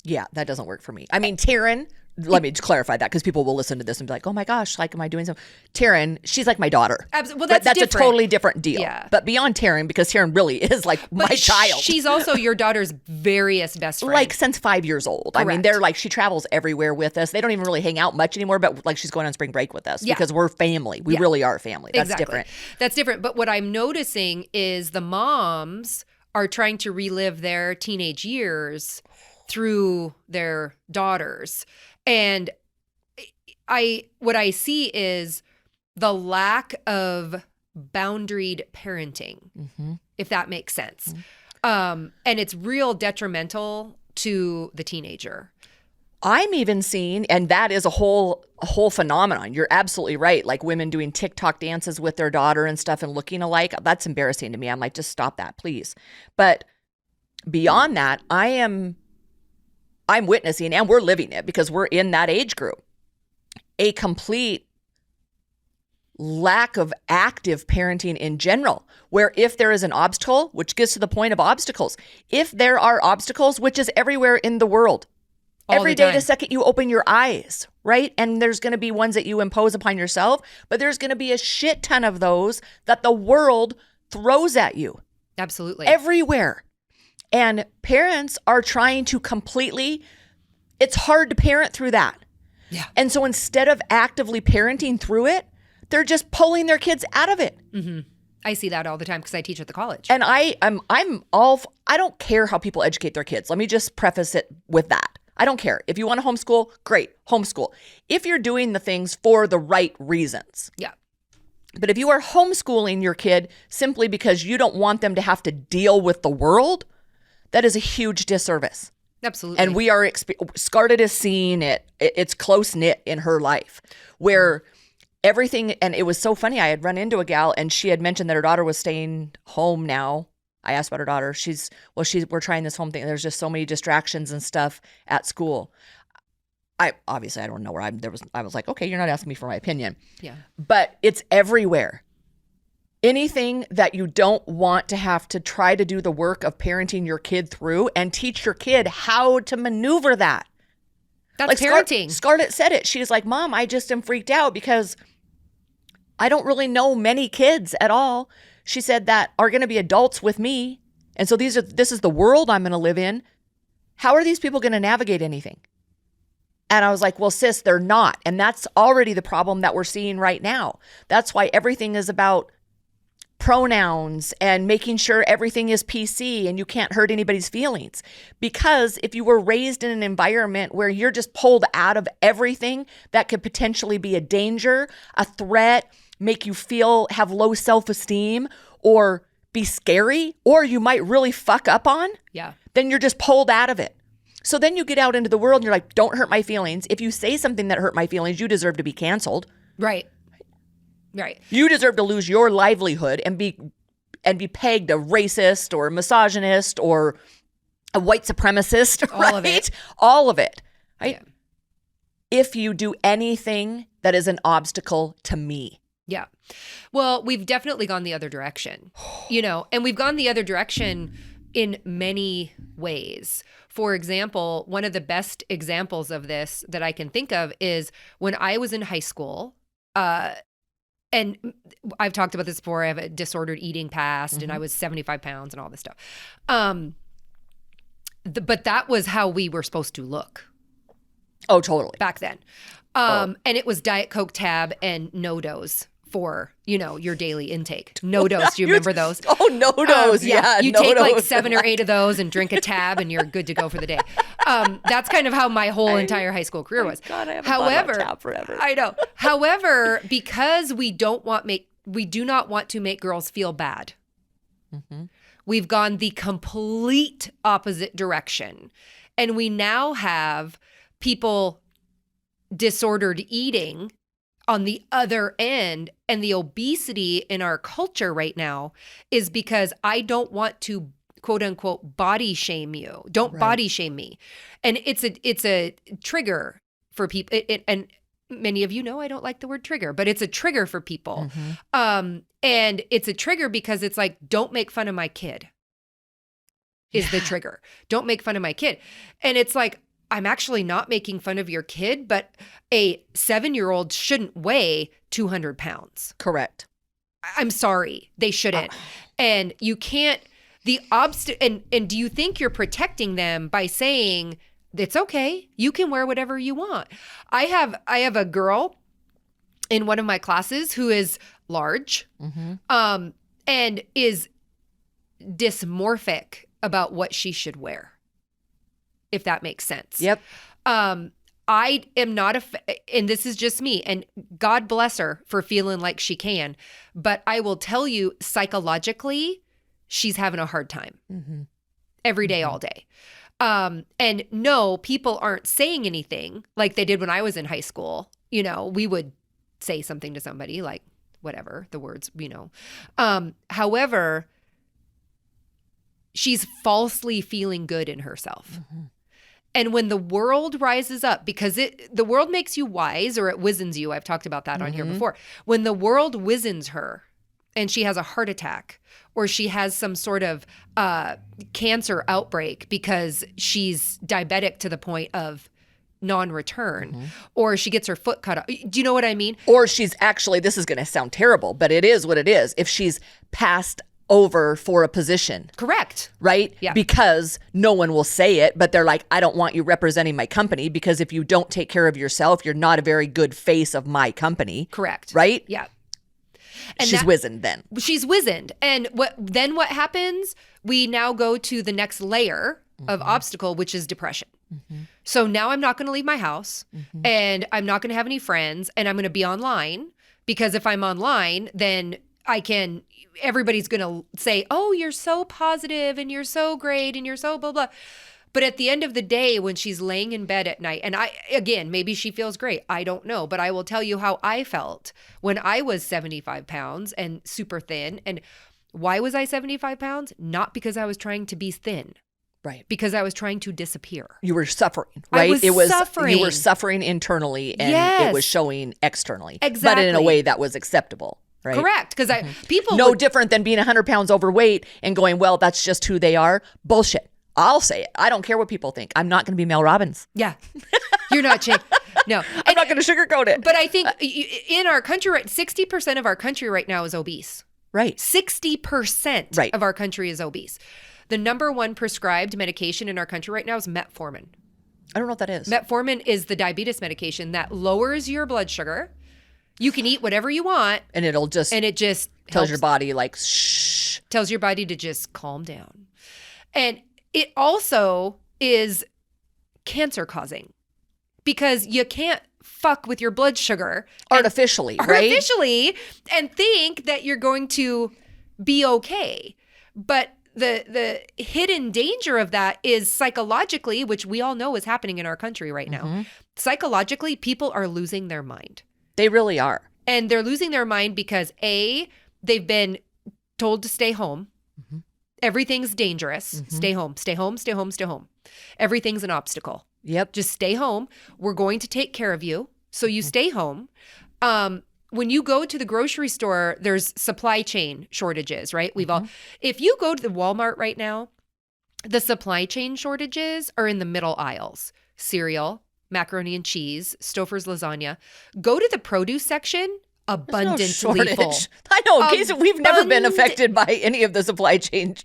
Yeah, that doesn't work for me. I mean, Taryn, let me just clarify that because people will listen to this and be like, oh my gosh, like, am I doing something? Taryn, she's like my daughter. Well, that's a totally different deal. Yeah. But beyond Taryn, because Taryn really is like my child. She's also your daughter's various best friend. Like since 5 years old. Correct. I mean, they're like, she travels everywhere with us. They don't even really hang out much anymore, but like she's going on spring break with us because we're family. We really are family. That's different. That's different. But what I'm noticing is the moms are trying to relive their teenage years through their daughters. And what I see is the lack of boundaried parenting, if that makes sense. And it's real detrimental to the teenager. I'm even seeing, and that is a whole phenomenon. You're absolutely right. Like women doing TikTok dances with their daughter and stuff and looking alike. That's embarrassing to me. I'm like, just stop that, please. But beyond that, I'm witnessing, and we're living it because we're in that age group, a complete lack of active parenting in general, where if there is an obstacle, which gets to the point of obstacles, if there are obstacles, which is everywhere in the world, every day the second you open your eyes, right? And there's going to be ones that you impose upon yourself, but there's going to be a shit ton of those that the world throws at you. Absolutely. Everywhere. And parents are trying to it's hard to parent through that. Yeah. And so instead of actively parenting through it, they're just pulling their kids out of it. I see that all the time because I teach at the college. And I don't care how people educate their kids. Let me just preface it with that. I don't care. If you want to homeschool, great, homeschool. If you're doing the things for the right reasons. Yeah. But if you are homeschooling your kid simply because you don't want them to have to deal with the world, that is a huge disservice. Absolutely. And we are, Scarlett is seeing it. It's close-knit in her life where everything, and it was so funny. I had run into a gal and she had mentioned that her daughter was staying home now. I asked about her daughter. We're trying this home thing. There's just so many distractions and stuff at school. I don't know where I was like, okay, you're not asking me for my opinion. Yeah. But it's everywhere. Anything that you don't want to have to try to do the work of parenting your kid through, and teach your kid how to maneuver that. That's like parenting. Scarlett said it. She's like, Mom, I just am freaked out because I don't really know many kids at all. She said that are going to be adults with me. And so this is the world I'm going to live in. How are these people going to navigate anything? And I was like, well, sis, they're not. And that's already the problem that we're seeing right now. That's why everything is about pronouns and making sure everything is PC and you can't hurt anybody's feelings. Because if you were raised in an environment where you're just pulled out of everything that could potentially be a danger, a threat, make you have low self-esteem, or be scary, or you might really fuck up on, then you're just pulled out of it. So then you get out into the world and you're like, don't hurt my feelings. If you say something that hurt my feelings, you deserve to be canceled. Right. You deserve to lose your livelihood and be pegged a racist or a misogynist or a white supremacist. All of it. All of it. Right? Yeah. If you do anything that is an obstacle to me. Yeah. Well, we've definitely gone the other direction, and we've gone the other direction in many ways. For example, one of the best examples of this that I can think of is when I was in high school, and I've talked about this before. I have a disordered eating past, and I was 75 pounds and all this stuff. But that was how we were supposed to look. Oh, totally. Back then. And it was Diet Coke tab and No-Dos for, your daily intake. No-Dos. Do you remember those? Oh, No-Dos. Yeah. You No-Dos. take like 7 or 8 of those and drink a tab and you're good to go for the day. That's kind of how my whole entire high school career was. God, I haven't thought about tab forever. I know. However, because we do not want to make girls feel bad. We've gone the complete opposite direction. And we now have people disordered eating on the other end, and the obesity in our culture right now is because I don't want to quote unquote body shame you. Don't body shame me. And it's a trigger for people. And many of you know I don't like the word trigger, but it's a trigger for people. And it's a trigger because it's like, don't make fun of my kid is the trigger. Don't make fun of my kid. And it's like, I'm actually not making fun of your kid, but a 7-year-old shouldn't weigh 200 pounds. Correct. I'm sorry. They shouldn't. And you can't, and do you think you're protecting them by saying, it's okay, you can wear whatever you want? I have a girl in one of my classes who is large, and is dysmorphic about what she should wear, if that makes sense. Yep. I am not and this is just me, and God bless her for feeling like she can, but I will tell you, psychologically, she's having a hard time every day, all day. And no, people aren't saying anything like they did when I was in high school. We would say something to somebody like, whatever, the words, however, she's falsely feeling good in herself. And when the world rises up, because the world makes you wise, or it wizens you. I've talked about that on here before. When the world wizens her and she has a heart attack, or she has some sort of cancer outbreak because she's diabetic to the point of non-return, or she gets her foot cut off. Do you know what I mean? Or she's actually, this is going to sound terrible, but it is what it is. If she's passed over for a position. Correct. Right? Yeah. Because no one will say it, but they're like, I don't want you representing my company, because if you don't take care of yourself, you're not a very good face of my company. Correct. Right? Yeah. And she's wizened then. She's wizened. And what happens? We now go to the next layer of obstacle, which is depression. So now I'm not going to leave my house, and I'm not going to have any friends, and I'm going to be online, because if I'm online, then everybody's going to say, oh, you're so positive and you're so great and you're so blah, blah. But at the end of the day, when she's laying in bed at night, and maybe she feels great, I don't know, but I will tell you how I felt when I was 75 pounds and super thin. And why was I 75 pounds? Not because I was trying to be thin. Right. Because I was trying to disappear. You were suffering, right? I was suffering. You were suffering internally, and it was showing externally. Exactly. But in a way that was acceptable. right? Correct. Because people No different than being 100 pounds overweight and going, well, that's just who they are. Bullshit. I'll say it. I don't care what people think. I'm not going to be Mel Robbins. Yeah. You're not No. I'm not going to sugarcoat it. But I think in our country, 60% of our country right now is obese. Right. 60% of our country is obese. The number one prescribed medication in our country right now is metformin. I don't know what that is. Metformin is the diabetes medication that lowers your blood sugar. You can eat whatever you want. And it just tells your body like, shh. Tells your body to just calm down. And it also is cancer causing because you can't fuck with your blood sugar artificially, right? Artificially, and think that you're going to be okay. But the hidden danger of that is psychologically, which we all know is happening in our country right now. Psychologically, people are losing their mind. They really are. And they're losing their mind because they've been told to stay home. Everything's dangerous. Stay home, stay home, stay home, stay home. Everything's an obstacle. Yep. Just stay home. We're going to take care of you. So you stay home. When you go to the grocery store, there's supply chain shortages, right? If you go to the Walmart right now, the supply chain shortages are in the middle aisles. Cereal, macaroni and cheese, Stouffer's lasagna. Go to the produce section. Abundantly full. I know. In case we've never been affected by any of the supply chain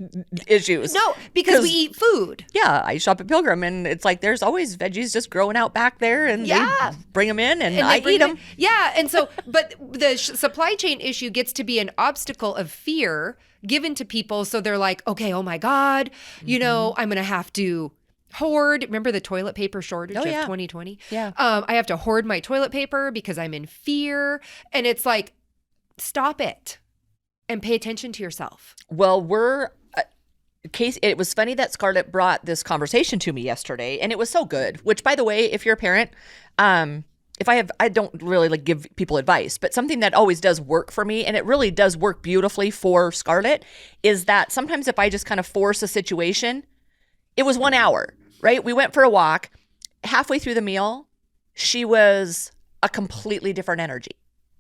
issues. No, because we eat food. Yeah, I shop at Pilgrim, and it's like there's always veggies just growing out back there, and they bring them in, and I eat them. Yeah, and so, but the supply chain issue gets to be an obstacle of fear given to people. So they're like, okay, oh my God, you know, I'm going to have to hoard. Remember the toilet paper shortage of 2020? Yeah. I have to hoard my toilet paper because I'm in fear. And it's like, stop it and pay attention to yourself. Well, it was funny that Scarlett brought this conversation to me yesterday, and it was so good, which, by the way, if you're a parent, I don't really give people advice, but something that always does work for me, and it really does work beautifully for Scarlett, is that sometimes if I just kind of force a situation, it was 1 hour, right? We went for a walk. Halfway through the meal, she was a completely different energy.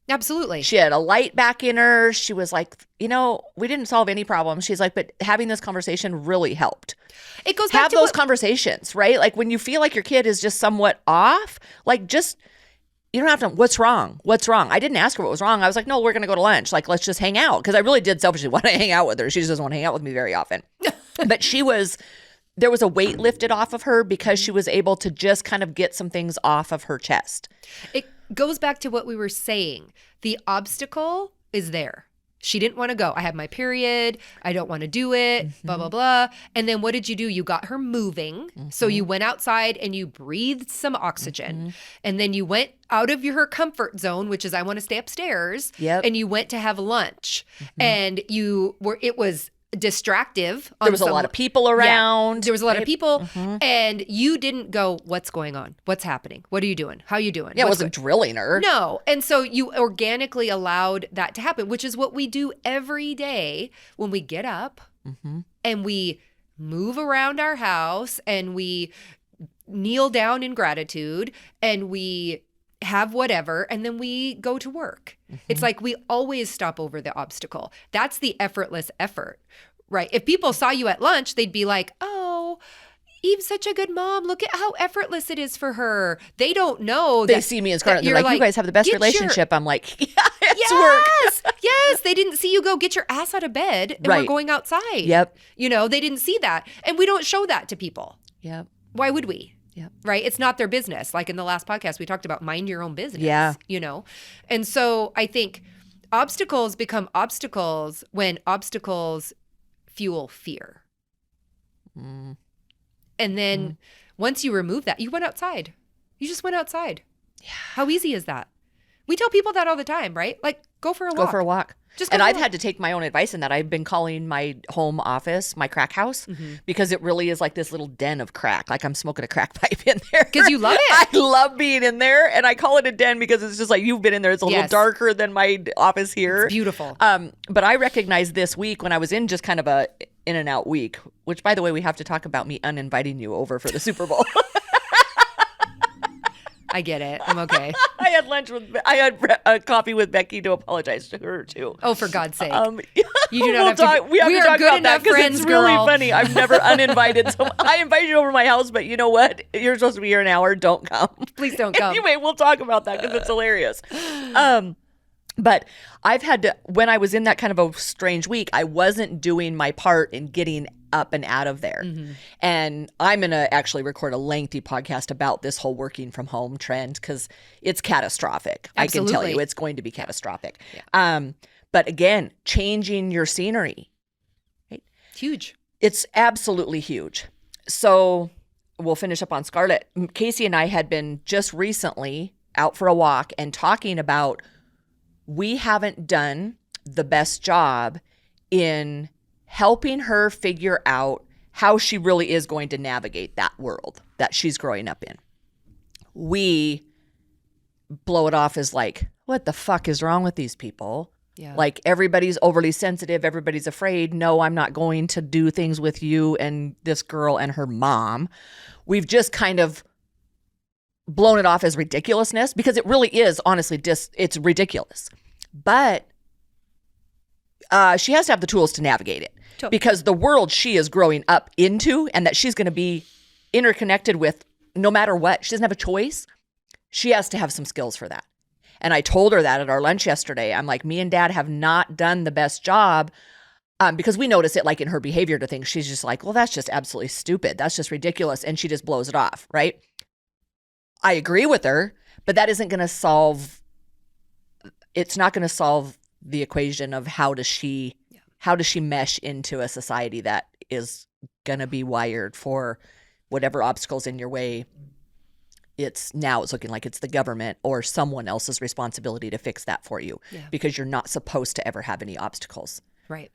Absolutely. She had a light back in her. She was like, we didn't solve any problems. She's like, but having this conversation really helped. It goes back Have to those conversations, right? Like when you feel like your kid is just somewhat off, like you don't have to, what's wrong? What's wrong? I didn't ask her what was wrong. I was like, no, we're going to go to lunch. Like, let's just hang out. Because I really did selfishly want to hang out with her. She just doesn't want to hang out with me very often. But there was a weight lifted off of her because she was able to just kind of get some things off of her chest. It goes back to what we were saying. The obstacle is there. She didn't want to go. I had my period. I don't want to do it, blah, blah, blah. And then what did you do? You got her moving. So you went outside and you breathed some oxygen. And then you went out of her comfort zone, which is I want to stay upstairs. Yep. And you went to have lunch. And it was distractive. There was a lot of people around. Yeah, there was a lot of people. And you didn't go, what's going on? What's happening? What are you doing? How are you doing? Yeah, I wasn't drilling her. No. And so you organically allowed that to happen, which is what we do every day when we get up and we move around our house and we kneel down in gratitude and we have whatever, and then we go to work. It's like we always stop over the obstacle. That's the effortless effort, right? If people saw you at lunch, they'd be like, oh, Eve's such a good mom. Look at how effortless it is for her. They don't know that. They see me as Scarlett. They're like, you guys have the best relationship. I'm like, yeah, it's work. Yes. They didn't see you go get your ass out of bed and we're going outside. Yep. They didn't see that. And we don't show that to people. Yep. Why would we? Yep. Right? It's not their business. Like in the last podcast, we talked about mind your own business. Yeah. And so I think obstacles become obstacles when obstacles fuel fear. And then once you remove that, you went outside. You just went outside. Yeah. How easy is that? We tell people that all the time, right? Like, go for a walk. Go for a walk. And I've had to take my own advice in that. I've been calling my home office my crack house because it really is like this little den of crack. Like I'm smoking a crack pipe in there. Because you love it. I love being in there. And I call it a den because it's just like you've been in there. It's a little darker than my office here. It's beautiful. But I recognized this week when I was in just kind of a in and out week, which by the way, we have to talk about me uninviting you over for the Super Bowl. I get it. I'm okay. I had a coffee with Becky to apologize to her too. Oh, for God's sake. You do not have to. We have to are talk good about that enough because friends, it's really girl. funny. I've never uninvited. So I invited you over to my house, but you know what? You're supposed to be here an hour. Don't come. Please don't come. Anyway, we'll talk about that because it's hilarious. But I've had to, when I was in that kind of a strange week, I wasn't doing my part in getting up and out of there. Mm-hmm. And I'm going to actually record a lengthy podcast about this whole working from home trend because it's catastrophic. Absolutely. I can tell you it's going to be catastrophic. Yeah. But again, changing your scenery. Right? Huge. It's absolutely huge. So we'll finish up on Scarlett. Casey and I had been just recently out for a walk and talking about we haven't done the best job in helping her figure out how she really is going to navigate that world that she's growing up in. We blow it off as like, what the fuck is wrong with these people? Yeah. Like everybody's overly sensitive. Everybody's afraid. No, I'm not going to do things with you and this girl and her mom. We've just kind of blown it off as ridiculousness because it really is honestly just it's ridiculous. But she has to have the tools to navigate it because the world she is growing up into and that she's going to be interconnected with no matter what, she doesn't have a choice. She has to have some skills for that. And I told her that at our lunch yesterday. I'm like, me and Dad have not done the best job because we notice it like in her behavior to things. She's just like, well, that's just absolutely stupid. That's just ridiculous. And she just blows it off, right? I agree with her, but that isn't going to solve, it's not going to solve the equation of how does she mesh into a society that is going to be wired for whatever obstacles in your way. It's looking like it's the government or someone else's responsibility to fix that for you because you're not supposed to ever have any obstacles. Right.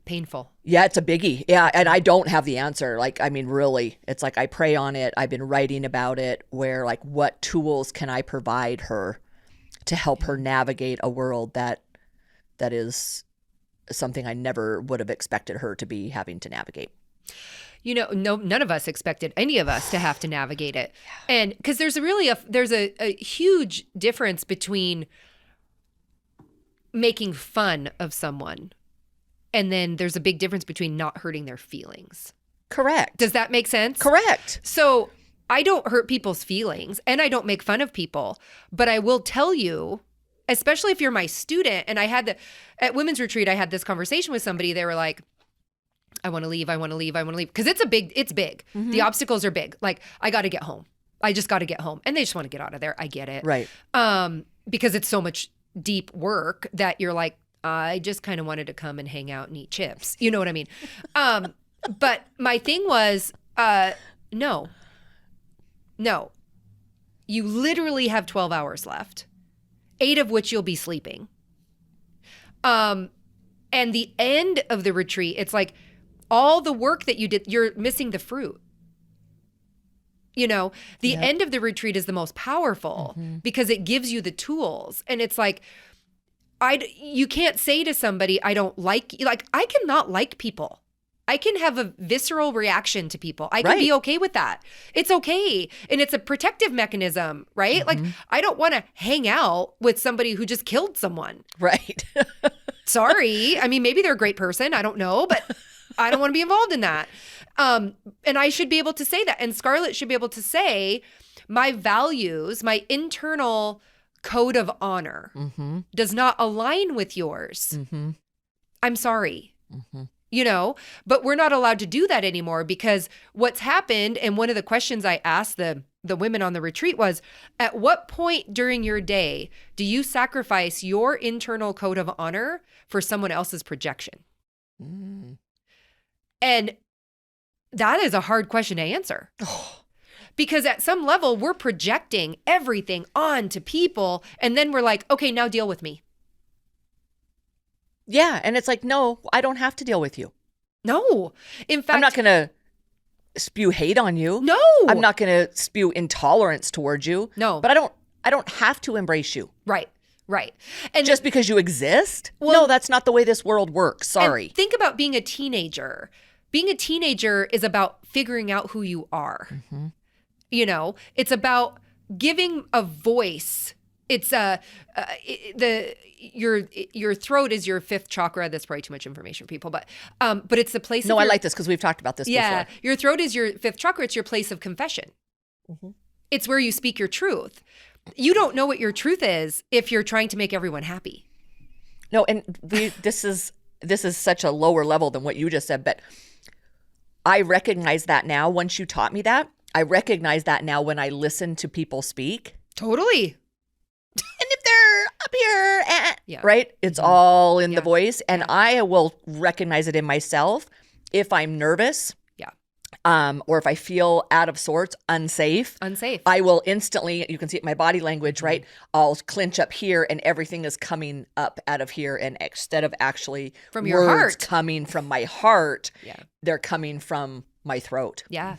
Painful. Yeah, it's a biggie. Yeah, and I don't have the answer. Like, I mean, really, it's like I pray on it. I've been writing about it where like what tools can I provide her to help her navigate a world that is something I never would have expected her to be having to navigate. You know, none of us expected any of us to have to navigate it. And because there's a huge difference between making fun of someone and then there's a big difference between not hurting their feelings. Correct. Does that make sense? Correct. So I don't hurt people's feelings and I don't make fun of people, but I will tell you, especially if you're my student, and at women's retreat, I had this conversation with somebody. They were like, I want to leave. Because it's big. Mm-hmm. The obstacles are big. Like, I got to get home. I just got to get home. And they just want to get out of there. I get it. Right. Because it's so much deep work that you're like, I just kind of wanted to come and hang out and eat chips. You know what I mean? But my thing was, no. You literally have 12 hours left, 8 of which you'll be sleeping. And the end of the retreat, it's like all the work that you did, you're missing the fruit. You know, the end of the retreat is the most powerful because it gives you the tools. And it's like, you can't say to somebody, I don't like you. Like, I cannot like people. I can have a visceral reaction to people. I can be okay with that. It's okay. And it's a protective mechanism, right? Like, I don't want to hang out with somebody who just killed someone. Right. Sorry. I mean, maybe they're a great person. I don't know, but I don't want to be involved in that. And I should be able to say that. And Scarlett should be able to say, my values, my internal code of honor does not align with yours. I'm sorry. You know, but we're not allowed to do that anymore because what's happened, and one of the questions I asked the women on the retreat was, at what point during your day do you sacrifice your internal code of honor for someone else's projection? And that is a hard question to answer. Because at some level, we're projecting everything onto people, and then we're like, okay, now deal with me. Yeah, and it's like, no, I don't have to deal with you. No. In fact, I'm not going to spew hate on you. No. I'm not going to spew intolerance towards you. No. But I don't have to embrace you. Right. And just because you exist? Well, no, that's not the way this world works. Sorry. Think about being a teenager. Being a teenager is about figuring out who you are. You know, it's about giving a voice. It's your throat is your fifth chakra. That's probably too much information for people, but it's the place. No, I like this because we've talked about this before. Your throat is your fifth chakra. It's your place of confession. Mm-hmm. It's where you speak your truth. You don't know what your truth is if you're trying to make everyone happy. No, and this is such a lower level than what you just said, but I recognize that now. Once you taught me that, I recognize that now when I listen to people speak. Totally. And if they're up here, right? It's all in the voice. And I will recognize it in myself if I'm nervous. Or if I feel out of sorts, unsafe, I will instantly, you can see it in my body language, right? I'll clench up here and everything is coming up out of here. And instead of actually from your heart coming from my heart, they're coming from my throat. Yeah.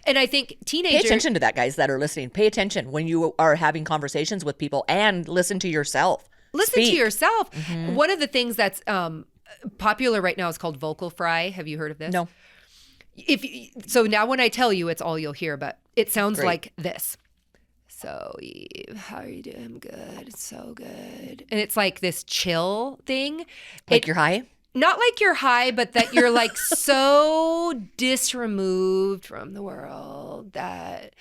And I think teenagers... Pay attention to that, guys that are listening. Pay attention when you are having conversations with people and listen to yourself. Listen to yourself. Mm-hmm. One of the things that's popular right now is called vocal fry. Have you heard of this? No. So now when I tell you, it's all you'll hear, but it sounds like this. So, Eve, how are you doing? I'm good. It's so good. And it's like this chill thing. Like you're high? Not like you're high, but that you're like so disremoved from the world that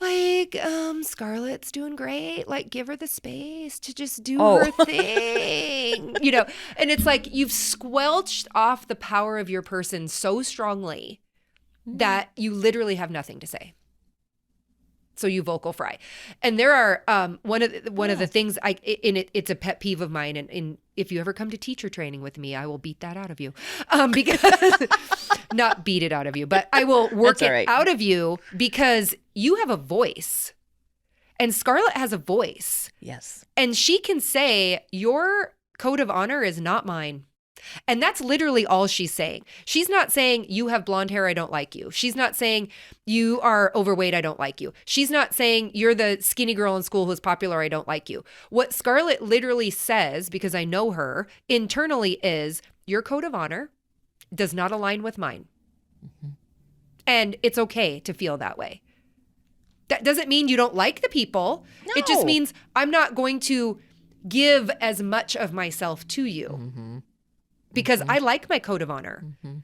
like Scarlett's doing great. Like give her the space to just do her thing. You know, and it's like you've squelched off the power of your person so strongly that you literally have nothing to say. So you vocal fry. And there are one of the things it's a pet peeve of mine. And if you ever come to teacher training with me, I will beat that out of you. Because not beat it out of you, but I will work it out of you because you have a voice. And Scarlett has a voice. Yes. And she can say, your code of honor is not mine. And that's literally all she's saying. She's not saying you have blonde hair, I don't like you. She's not saying you are overweight, I don't like you. She's not saying you're the skinny girl in school who's popular, I don't like you. What Scarlett literally says, because I know her, internally is your code of honor does not align with mine. Mm-hmm. And it's okay to feel that way. That doesn't mean you don't like the people. No. It just means I'm not going to give as much of myself to you. Mm-hmm. Because I like my code of honor. Mm-hmm.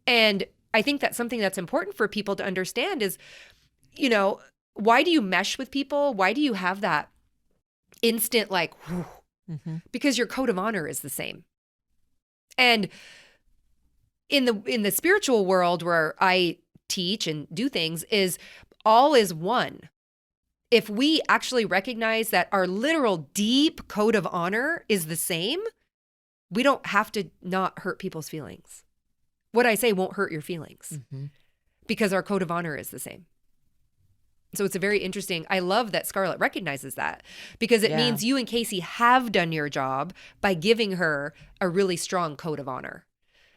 And I think that's something that's important for people to understand is, you know, why do you mesh with people? Why do you have that instant like, whew? Mm-hmm. Because your code of honor is the same. And in the spiritual world where I teach and do things is all is one. If we actually recognize that our literal deep code of honor is the same, we don't have to not hurt people's feelings. What I say won't hurt your feelings because our code of honor is the same. So it's a very interesting, I love that Scarlett recognizes that because it means you and Casey have done your job by giving her a really strong code of honor.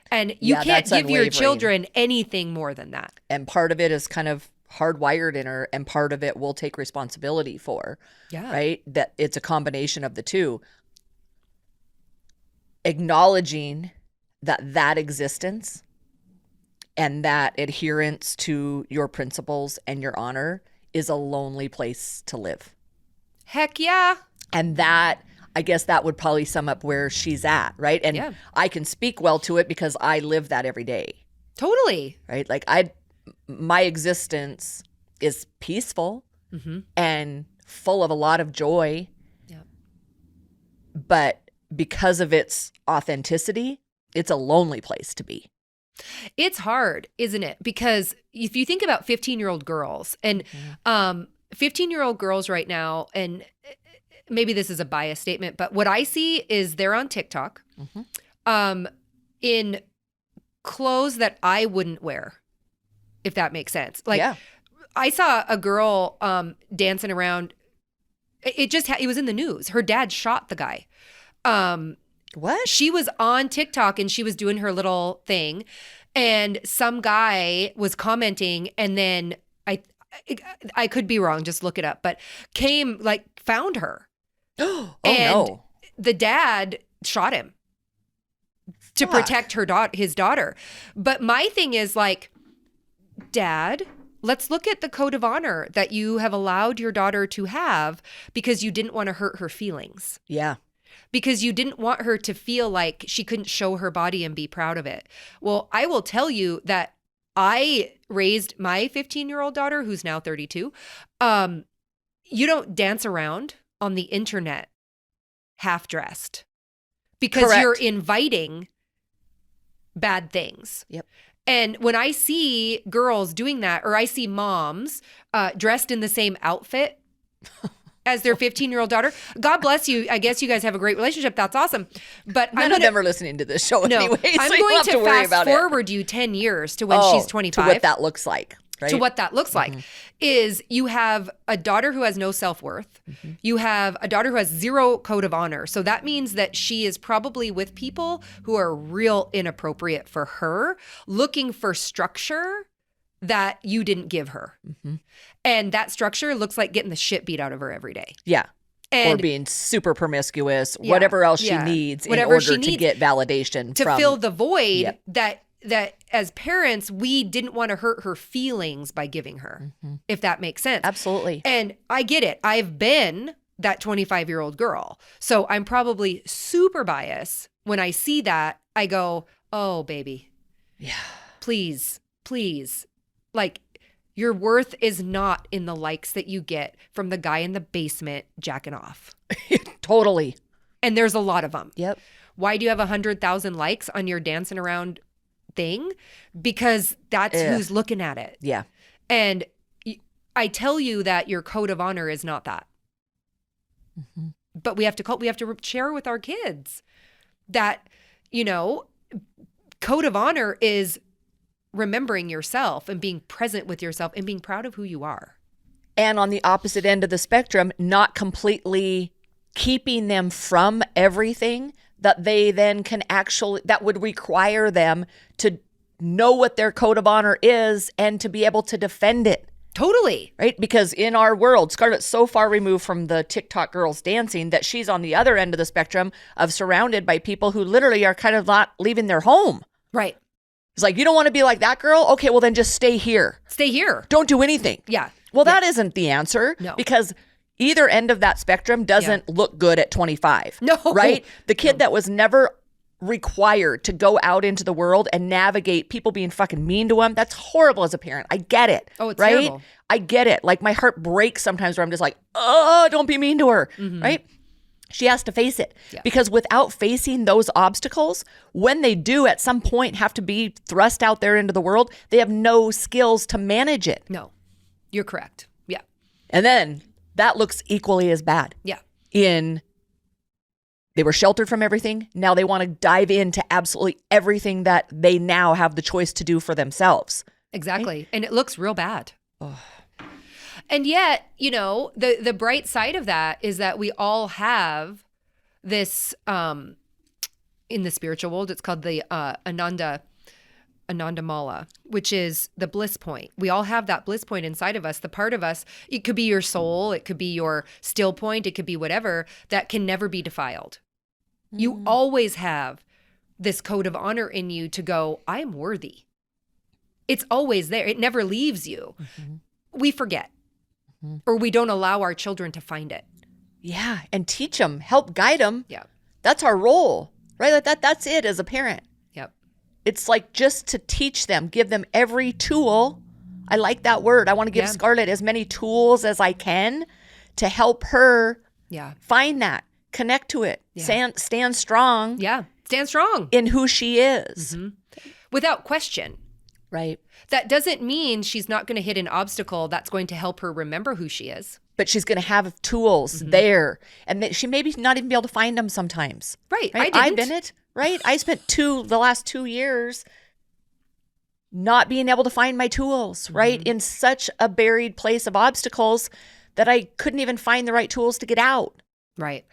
And you can't give your children anything more than that. And part of it is kind of hardwired in her and part of it we'll take responsibility for. Yeah. Right? That it's a combination of the two. Acknowledging that existence and that adherence to your principles and your honor is a lonely place to live. Heck yeah. And that, I guess that would probably sum up where she's at, right? And I can speak well to it because I live that every day. Totally. Right? Like my existence is peaceful and full of a lot of joy. Yeah. But because of its authenticity, it's a lonely place to be. It's hard, isn't it? Because if you think about 15-year-old girls and 15-year-old girls right now, and maybe this is a biased statement, but what I see is they're on TikTok in clothes that I wouldn't wear, if that makes sense. Like I saw a girl dancing around. It was in the news. Her dad shot the guy. What? She was on TikTok and she was doing her little thing and some guy was commenting and then I could be wrong, just look it up, but found her. No. The dad shot him to protect his daughter. But my thing is like, Dad, let's look at the code of honor that you have allowed your daughter to have because you didn't want to hurt her feelings. Yeah. Because you didn't want her to feel like she couldn't show her body and be proud of it. Well, I will tell you that I raised my 15-year-old daughter, who's now 32. You don't dance around on the internet half-dressed because Correct. you're inviting bad things. Yep. And when I see girls doing that, or I see moms dressed in the same outfit as their 15-year-old daughter, God bless you. I guess you guys have a great relationship. That's awesome. But None of them are listening to this show anyway, so I'm you don't going have to to worry fast about forward you 10 years to when she's 25. To what that looks like. Right? To what that looks like is you have a daughter who has no self-worth. You have a daughter who has zero code of honor. So that means that she is probably with people who are real inappropriate for her, looking for structure that you didn't give her. And that structure looks like getting the shit beat out of her every day. Yeah. And or being super promiscuous, whatever else she needs in order to get validation. To fill the void that as parents, we didn't want to hurt her feelings by giving her, if that makes sense. Absolutely. And I get it. I've been that 25-year-old girl. So I'm probably super biased. When I see that, I go, oh, baby. Yeah. Please. Like, your worth is not in the likes that you get from the guy in the basement jacking off. Totally. And there's a lot of them. Yep. Why do you have 100,000 likes on your dancing around thing? Because that's who's looking at it. Yeah. And I tell you that your code of honor is not that. But we have to share with our kids that, code of honor is remembering yourself and being present with yourself and being proud of who you are. And on the opposite end of the spectrum, not completely keeping them from everything that they then can that would require them to know what their code of honor is and to be able to defend it. Totally. Right? Because in our world, Scarlett's so far removed from the TikTok girls dancing that she's on the other end of the spectrum of surrounded by people who literally are kind of not leaving their home. Right. It's like, you don't want to be like that girl? Okay, well then just stay here. Stay here. Don't do anything. Yeah. Well, that isn't the answer. No. Because either end of that spectrum doesn't look good at 25. No. Right? The kid that was never required to go out into the world and navigate people being fucking mean to him, that's horrible as a parent. I get it. Oh, it's right? terrible. I get it. Like, my heart breaks sometimes where I'm just like, oh, don't be mean to her. Right? She has to face it because without facing those obstacles, when they do at some point have to be thrust out there into the world, they have no skills to manage it. No, you're correct. Yeah. And then that looks equally as bad. Yeah. They were sheltered from everything. Now they want to dive into absolutely everything that they now have the choice to do for themselves. Exactly. Right? And it looks real bad. Oh. And yet, the bright side of that is that we all have this, in the spiritual world, it's called the Ananda Mala, which is the bliss point. We all have that bliss point inside of us, the part of us, it could be your soul, it could be your still point, it could be whatever, that can never be defiled. You always have this code of honor in you to go, I'm worthy. It's always there. It never leaves you. We forget. Or we don't allow our children to find it. Yeah, and teach them, help guide them. Yeah. That's our role, right? Like that's it as a parent. Yep. It's like just to teach them, give them every tool. I like that word. I want to give Scarlett as many tools as I can to help her find that, connect to it, stand strong. Yeah, stand strong. In who she is. Without question. Right. That doesn't mean she's not going to hit an obstacle that's going to help her remember who she is. But she's going to have tools there. And she maybe not even be able to find them sometimes. Right. I've been it. Right. I spent the last 2 years not being able to find my tools. Right. In such a buried place of obstacles that I couldn't even find the right tools to get out. Right.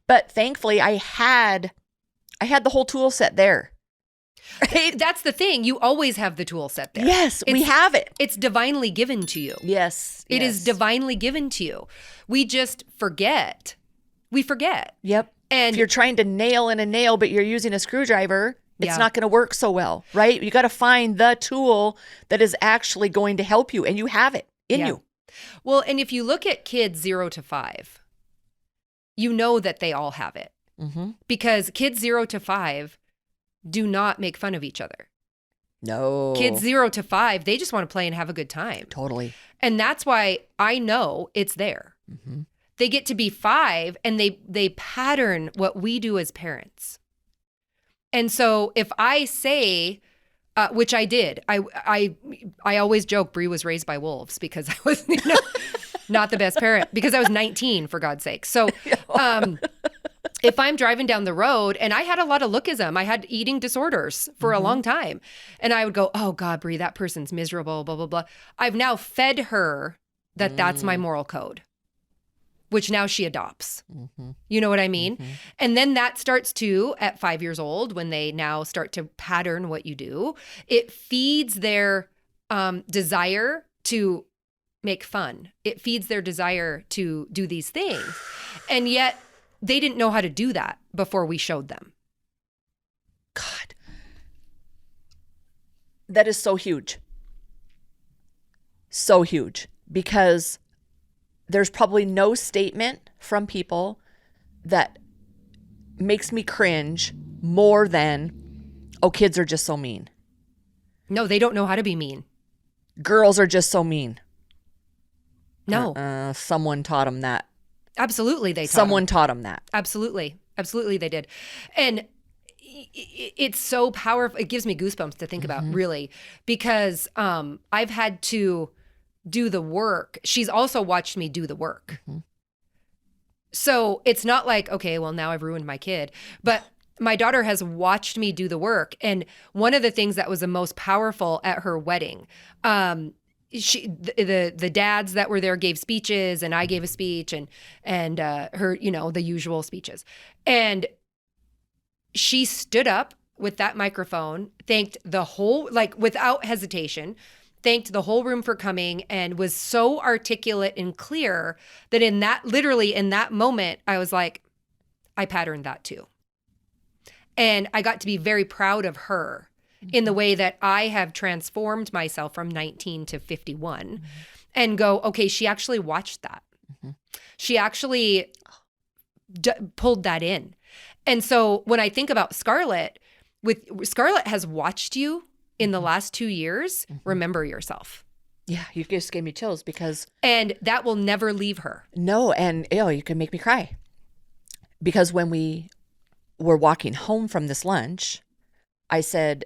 But thankfully I had the whole tool set there. Right? That's the thing. You always have the tool set there. Yes, we have it. It's divinely given to you. Yes. It is divinely given to you. We just forget. We forget. Yep. And if you're trying to nail in a nail, but you're using a screwdriver, it's Yeah. not going to work so well, right? You got to find the tool that is actually going to help you, and you have it in Yeah. you. Well, and if you look at kids 0 to 5, you know that they all have it. Mm-hmm. Because kids 0 to 5 do not make fun of each other. No. Kids 0 to 5, they just want to play and have a good time. Totally. And that's why I know it's there. Mm-hmm. They get to be 5 and they pattern what we do as parents. And so if I say, which I did, I always joke Bree was raised by wolves because I was not the best parent because I was 19, for God's sake. So if I'm driving down the road, and I had a lot of lookism, I had eating disorders for a long time. And I would go, oh God, Bree, that person's miserable, blah, blah, blah. I've now fed her that that's my moral code, which now she adopts. Mm-hmm. You know what I mean? Mm-hmm. And then that starts to, at 5 years old, when they now start to pattern what you do, it feeds their desire to make fun. It feeds their desire to do these things. And yet they didn't know how to do that before we showed them. God. That is so huge. So huge. Because there's probably no statement from people that makes me cringe more than, oh, kids are just so mean. No, they don't know how to be mean. Girls are just so mean. No. Someone taught them that. Absolutely, they taught Someone them. taught them that. Absolutely. Absolutely, they did. And it's so powerful. It gives me goosebumps to think about, really, because I've had to do the work. She's also watched me do the work. Mm-hmm. So it's not like, okay, well, now I've ruined my kid. But my daughter has watched me do the work. And one of the things that was the most powerful at her wedding, the dads that were there gave speeches, and I gave a speech, and her, the usual speeches. And she stood up with that microphone, thanked the whole, without hesitation, thanked the whole room for coming, and was so articulate and clear that literally in that moment, I was like, I patterned that too. And I got to be very proud of her in the way that I have transformed myself from 19 to 51 and go, okay, she actually watched that. Mm-hmm. She actually pulled that in. And so when I think about Scarlett, Scarlett has watched you in the last 2 years, remember yourself. Yeah, you just gave me chills because... And that will never leave her. No, and you can make me cry. Because when we were walking home from this lunch, I said,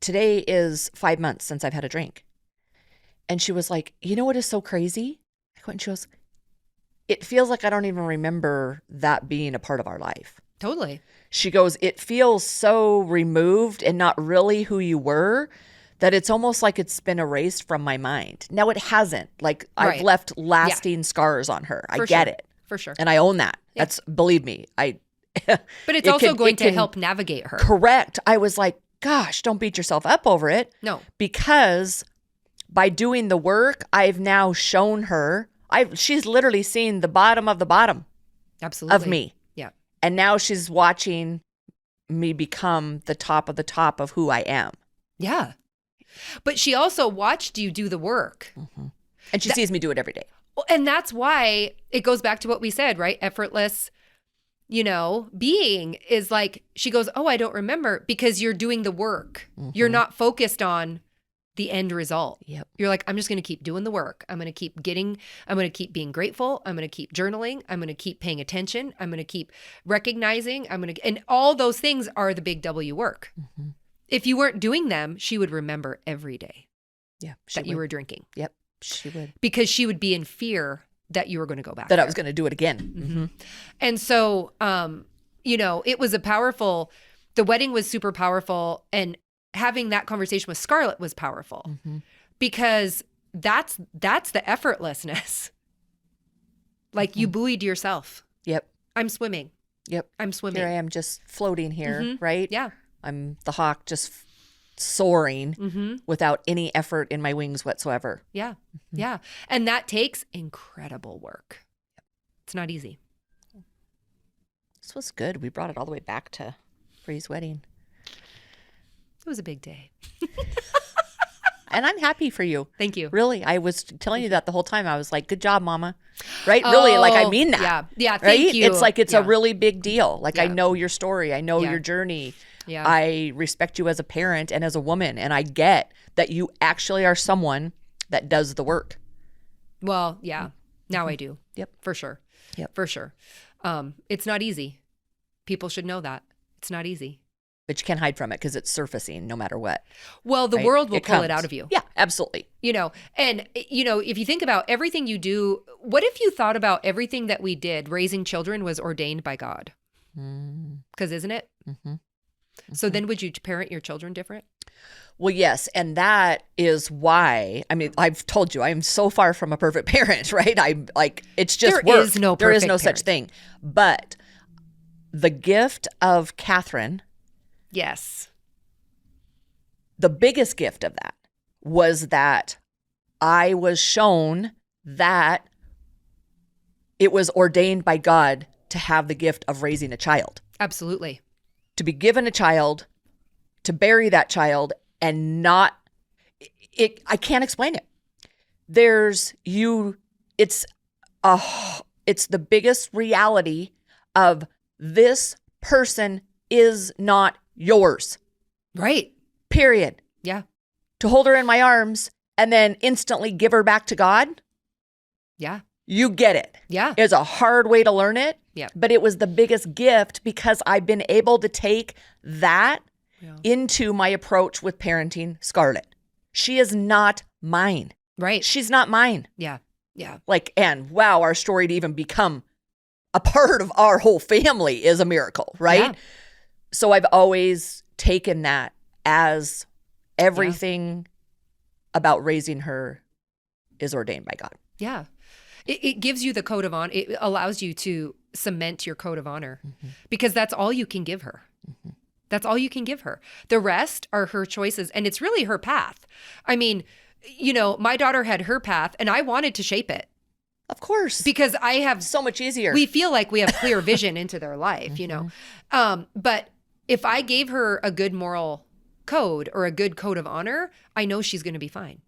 today is 5 months since I've had a drink. And she was like, you know what is so crazy? I went and she goes, it feels like I don't even remember that being a part of our life. Totally. She goes, it feels so removed and not really who you were that it's almost like it's been erased from my mind. Now it hasn't. Like I've left lasting scars on her. I get it. For sure. And I own that. Yeah. That's, believe me, but it's also going to help navigate her. Correct. I was like, gosh, don't beat yourself up over it. No. Because by doing the work, I've now shown her, she's literally seen the bottom of the bottom. Absolutely. Of me. Yeah. And now she's watching me become the top of who I am. Yeah. But she also watched you do the work. Mm-hmm. And she sees me do it every day. Well, and that's why it goes back to what we said, right? Effortless, being is like, she goes, oh, I don't remember, because you're doing the work. Mm-hmm. You're not focused on the end result. Yep. You're like, I'm just going to keep doing the work. I'm going to keep being grateful. I'm going to keep journaling. I'm going to keep paying attention. I'm going to keep recognizing. And all those things are the big W work. Mm-hmm. If you weren't doing them, she would remember every day that you were drinking. Yep, she would. Because she would be in fear that you were going to go back. That I was going to do it again. Mm-hmm. And so, it was the wedding was super powerful. And having that conversation with Scarlett was powerful because that's the effortlessness. Like you buoyed yourself. Yep. I'm swimming. Yep. I'm swimming. Here I am just floating here, right? Yeah. I'm the hawk just soaring without any effort in my wings whatsoever. Yeah. Mm-hmm. Yeah. And that takes incredible work. It's not easy. This was good. We brought it all the way back to for his wedding. It was a big day. And I'm happy for you. Thank you. Really, I was telling you that the whole time. I was like, good job, mama. Right? Really, like, I mean that. Yeah. Yeah. Right? Thank you. It's like, it's a really big deal. Like, I Yeah. know your story. I know Yeah. your journey. Yeah. I respect you as a parent and as a woman. And I get that you actually are someone that does the work. Well, yeah. Now I do. Yep. For sure. Yep. For sure. It's not easy. People should know that. It's not easy. But you can't hide from it because it's surfacing no matter what. Well, the Right? world will pull comes. it out of you. Yeah, absolutely. You know, and, you know, if you think about everything you do, what if you thought about everything that we did, raising children was ordained by God? Because isn't it? Mm-hmm. So then would you parent your children different? Well, yes. And that is why, I mean, I've told you, I am so far from a perfect parent, right? I'm like, it's just There work. is no There is perfect no such thing. But the gift of Catherine, Yes. the biggest gift of that was that I was shown that it was ordained by God to have the gift of raising a child, Absolutely. to be given a child, to bury that child and not, I can't explain it. It's the biggest reality of this person is not yours. Right. Period. Yeah. To hold her in my arms and then instantly give her back to God, Yeah. you get it. Yeah. It's a hard way to learn it, Yeah. but it was the biggest gift because I've been able to take that Yeah. into my approach with parenting Scarlett. She is not mine. Right. She's not mine. Yeah. Yeah. Like, and wow, our story to even become a part of our whole family is a miracle, right? Yeah. So I've always taken that as everything about raising her is ordained by God. Yeah. It gives you the code of honor. It allows you to cement your code of honor because that's all you can give her. That's all you can give her. The rest are her choices. And it's really her path. I mean, you know, my daughter had her path and I wanted to shape it Of course. because I have So much easier. we feel like we have clear vision into their life, you know. But if I gave her a good moral code or a good code of honor, I know she's going to be fine.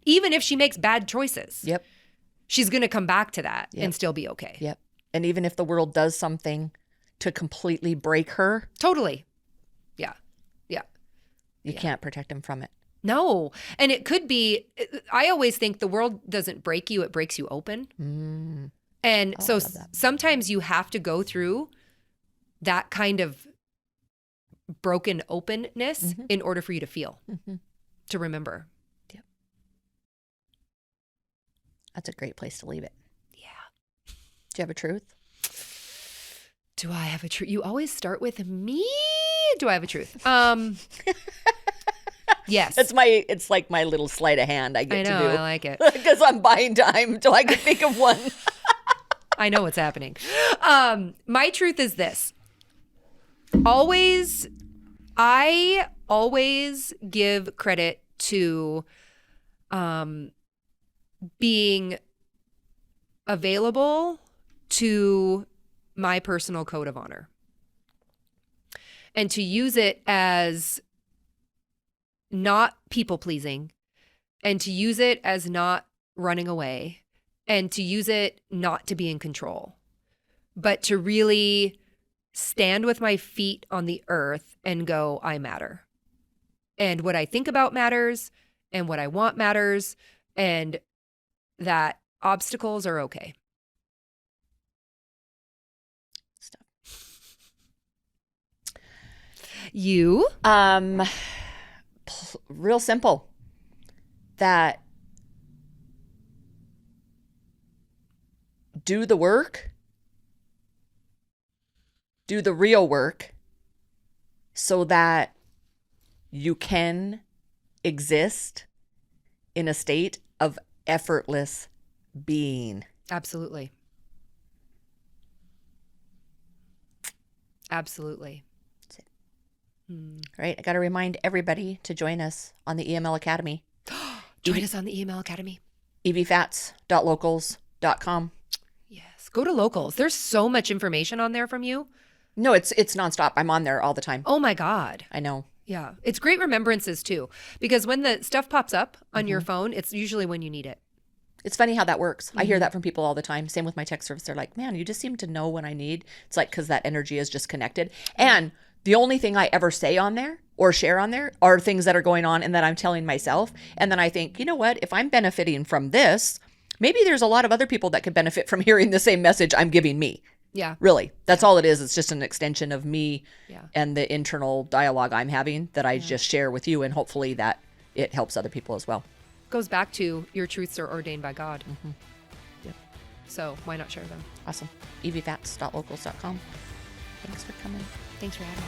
Even if she makes bad choices, Yep. she's going to come back to that Yep. and still be okay. Yep. And even if the world does something to completely break her, Totally. Yeah. Yeah. you can't protect him from it. No. And it could be, I always think the world doesn't break you, it breaks you open. And Oh, I so love that. sometimes you have to go through that kind of broken openness in order for you to feel, to remember. Yep. That's a great place to leave it. Yeah. Do you have a truth? Do I have a truth? You always start with me. Do I have a truth? Yes. It's like my little sleight of hand I I get know. to do. I like it. Because I'm buying time until I can think of one. I know what's happening. My truth is this. I always give credit to being available to my personal code of honor and to use it as not people pleasing and to use it as not running away and to use it not to be in control, but to really stand with my feet on the earth and go, I matter. And what I think about matters and what I want matters and that obstacles are okay. Stuff. You? Real simple. That do the work, do the real work so that you can exist in a state of effortless being. Absolutely. Absolutely. That's it. Right? I got to remind everybody to join us on the EML Academy. Join us on the EML Academy. eviefats.locals.com. Yes. Go to Locals. There's so much information on there from you. No, it's nonstop. I'm on there all the time. Oh my God. I know. Yeah. It's great remembrances too, because when the stuff pops up on your phone, it's usually when you need it. It's funny how that works. I hear that from people all the time. Same with my text service. They're like, man, you just seem to know when I need. It's like, because that energy is just connected. And the only thing I ever say on there or share on there are things that are going on and that I'm telling myself. And then I think, you know what? If I'm benefiting from this, maybe there's a lot of other people that could benefit from hearing the same message I'm giving me. Yeah. Really. That's all it is. It's just an extension of me Yeah. and the internal dialogue I'm having that I just share with you. And hopefully that it helps other people as well. Goes back to your truths are ordained by God. Yep. So why not share them? Awesome. eviefats.locals.com. Thanks for coming. Thanks for having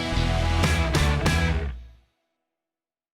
me.